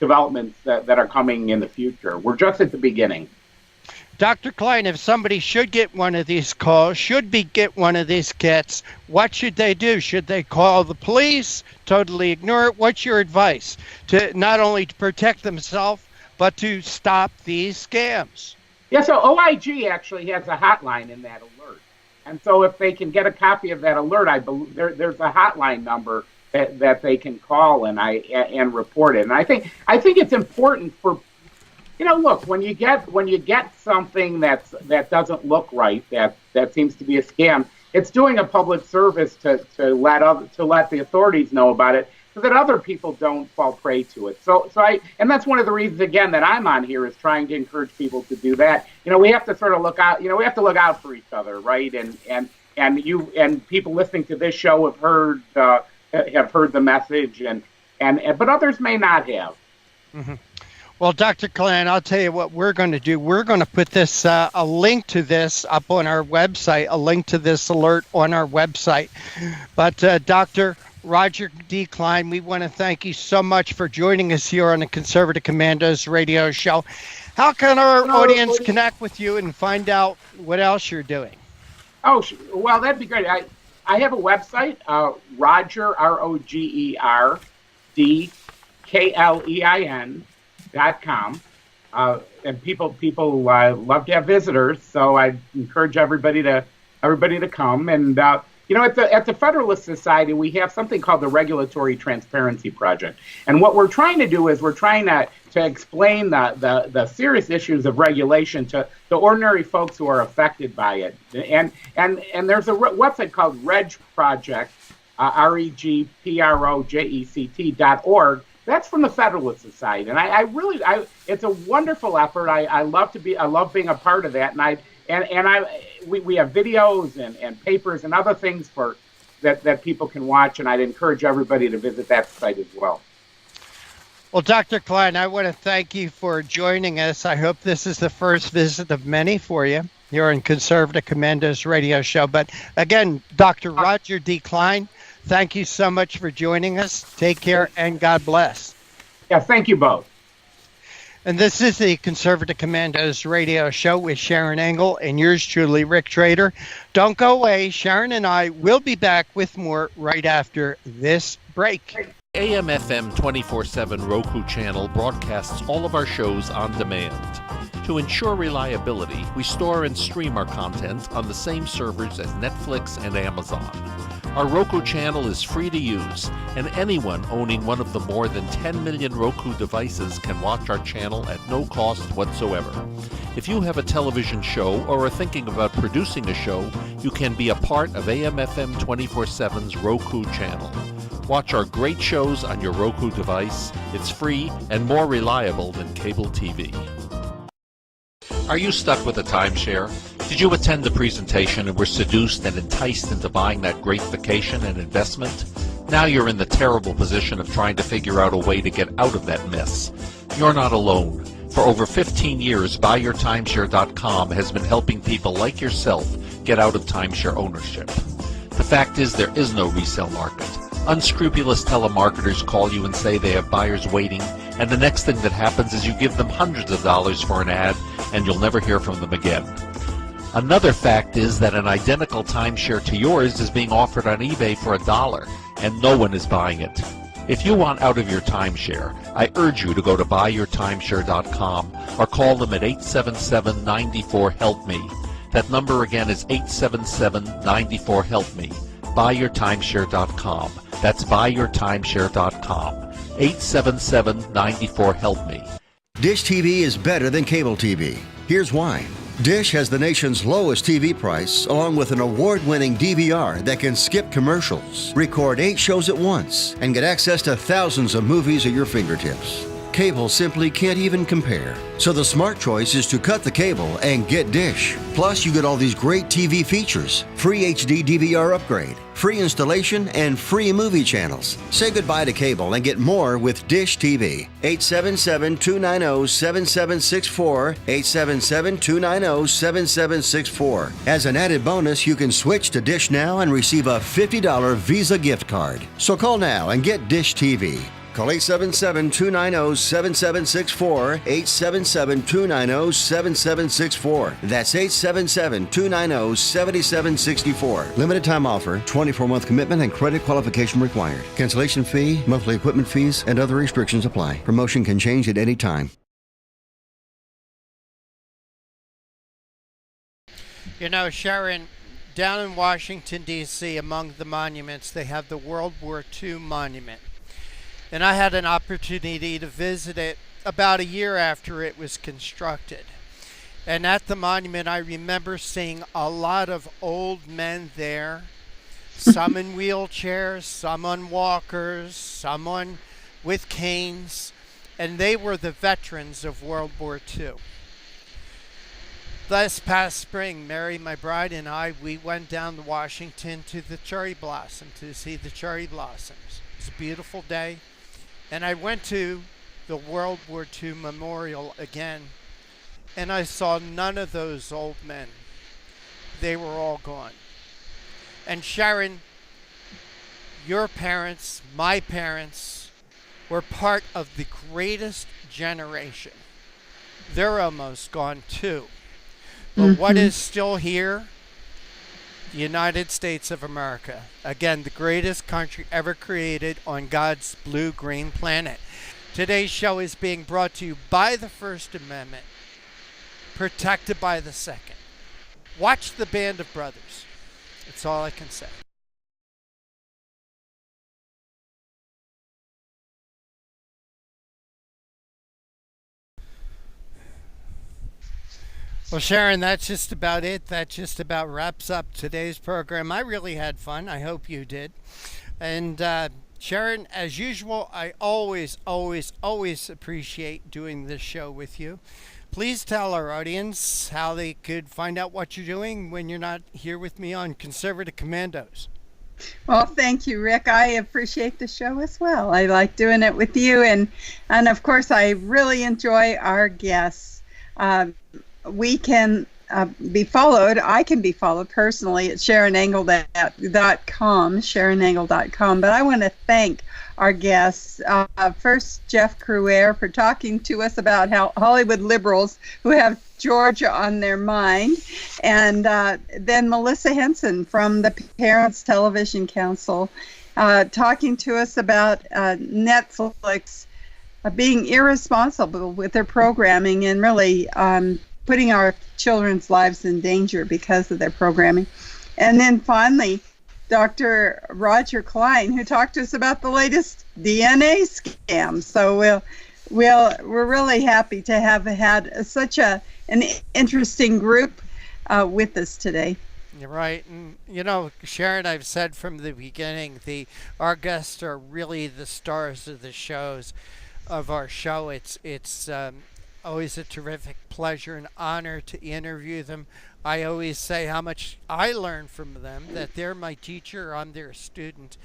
developments that are coming in the future. We're just at the beginning. Dr. Klein, if somebody should get one of these calls, get one of these kits, what should they do? Should they call the police, totally ignore it? What's your advice to not only to protect themselves, but to stop these scams? Yeah, so OIG actually has a hotline in that alert. And so if they can get a copy of that alert, I believe there's a hotline number that they can call and report it. And I think it's important for, look, when you get something that doesn't look right, that seems to be a scam, it's doing a public service to let the authorities know about it, so that other people don't fall prey to it. And that's one of the reasons, again, that I'm on here, is trying to encourage people to do that. We have to sort of look out. We have to look out for each other, right? And people listening to this show have heard the message, but others may not have. Mm-hmm. Well, Dr. Klein, I'll tell you what we're going to do. We're going to put this a link to this up on our website, a link to this alert on our website. But Dr. Roger D. Klein, we want to thank you so much for joining us here on the Conservative Commandos radio show. How can our audience connect with you and find out what else you're doing? Oh, well, that'd be great. I have a website, Roger, ROGERDKLEIN.com, and people love to have visitors, so I encourage everybody to come. And at the Federalist Society, we have something called the Regulatory Transparency Project, and what we're trying to do is we're trying to explain the serious issues of regulation to the ordinary folks who are affected by it. And there's a website called Reg Project, REGPROJECT.org. That's from the Federalist Society, and I really it's a wonderful effort. I love being a part of that, and we have videos and papers and other things for that people can watch, and I'd encourage everybody to visit that site as well. Well, Dr. Klein, I want to thank you for joining us. I hope this is the first visit of many for you here on Conservative Commandos radio show. But again, Dr. Roger D. Klein, thank you so much for joining us. Take care and God bless. Yeah, thank you both. And this is the Conservative Commandos radio show with Sharron Engel and yours truly, Rick Trader. Don't go away. Sharron and I will be back with more right after this break. AM/FM 24/7 Roku channel broadcasts all of our shows on demand. To ensure reliability, we store and stream our content on the same servers as Netflix and Amazon. Our Roku channel is free to use, and anyone owning one of the more than 10 million Roku devices can watch our channel at no cost whatsoever. If you have a television show or are thinking about producing a show, you can be a part of AM/FM 24/7's Roku channel. Watch our great shows on your Roku device. It's free and more reliable than cable TV. Are you stuck with a timeshare? Did you attend the presentation and were seduced and enticed into buying that great vacation and investment? Now you're in the terrible position of trying to figure out a way to get out of that mess. You're not alone. For over 15 years, BuyYourTimeshare.com has been helping people like yourself get out of timeshare ownership. The fact is, there is no resale market. Unscrupulous telemarketers call you and say they have buyers waiting, and the next thing that happens is you give them hundreds of dollars for an ad, and you'll never hear from them again. Another fact is that an identical timeshare to yours is being offered on eBay for $1, and no one is buying it. If you want out of your timeshare, I urge you to go to buyyourtimeshare.com or call them at 877-94-HELP-ME. That number again is 877-94-HELP-ME. Buyyourtimeshare.com. That's buyyourtimeshare.com. 877-94-HELP-ME. Dish TV is better than cable TV. Here's why. Dish has the nation's lowest TV price, along with an award-winning DVR that can skip commercials, record 8 shows at once, and get access to thousands of movies at your fingertips. Cable simply can't even compare. So the smart choice is to cut the cable and get Dish. Plus, you get all these great TV features, free HD DVR upgrade, free installation, and free movie channels. Say goodbye to cable and get more with Dish TV. 877-290-7764, 877-290-7764. As an added bonus, you can switch to Dish now and receive a $50 Visa gift card. So call now and get Dish TV. Call 877-290-7764, 877-290-7764. That's 877-290-7764. Limited time offer, 24-month commitment and credit qualification required. Cancellation fee, monthly equipment fees, and other restrictions apply. Promotion can change at any time. You know, Sharron, down in Washington, D.C., among the monuments, they have the World War II monument. And I had an opportunity to visit it about a year after it was constructed. And at the monument, I remember seeing a lot of old men there, some in wheelchairs, some on walkers, some with canes, and they were the veterans of World War II. This past spring, Mary, my bride, and I, we went down to Washington to the cherry blossom, to see the cherry blossoms. It was a beautiful day. And I went to the World War II Memorial again, and I saw none of those old men. They were all gone. And Sharron, your parents, my parents, were part of the greatest generation. They're almost gone too. But what is still here? The United States of America. Again, the greatest country ever created on God's blue-green planet. Today's show is being brought to you by the First Amendment, protected by the Second. Watch the Band of Brothers. That's all I can say. Well, Sharron, that's just about it. That just about wraps up today's program. I really had fun. I hope you did. And Sharron, as usual, I always appreciate doing this show with you. Please tell our audience how they could find out what you're doing when you're not here with me on Conservative Commandos. Well, thank you, Rick. I appreciate the show as well. I like doing it with you. And of course, I really enjoy our guests. We can be followed. I can be followed personally at SharonAngle.com. But I want to thank our guests. First, Jeff Crouere for talking to us about how Hollywood liberals who have Georgia on their mind. And then Melissa Henson from the Parents Television Council talking to us about Netflix being irresponsible with their programming and really putting our children's lives in danger because of their programming. And then finally, Dr. Roger Klein, who talked to us about the latest DNA scam. So we're really happy to have had such an interesting group with us today. You're right. And, you know, Sharron, I've said from the beginning, our guests are really the stars of the shows, of our show. It's always a terrific pleasure and honor to interview them. I always say how much I learn from them, that they're my teacher, I'm their student.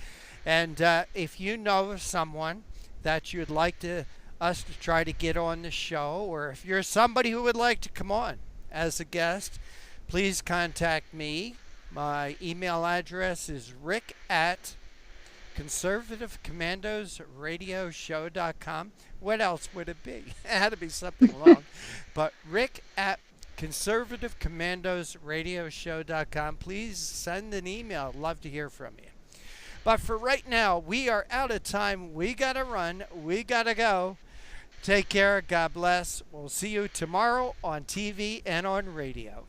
And if you know of someone that you'd like us to try to get on the show, or if you're somebody who would like to come on as a guest, please contact me. My email address is rick@conservativecommandosradioshow.com. What else would it be? It had to be something long. But rick@conservativecommandosradioshow.com. conservativecommandosradioshow.com. Please send an email. I'd love to hear from you. But for right now, we are out of time. We got to run. We got to go. Take care. God bless. We'll see you tomorrow on TV and on radio.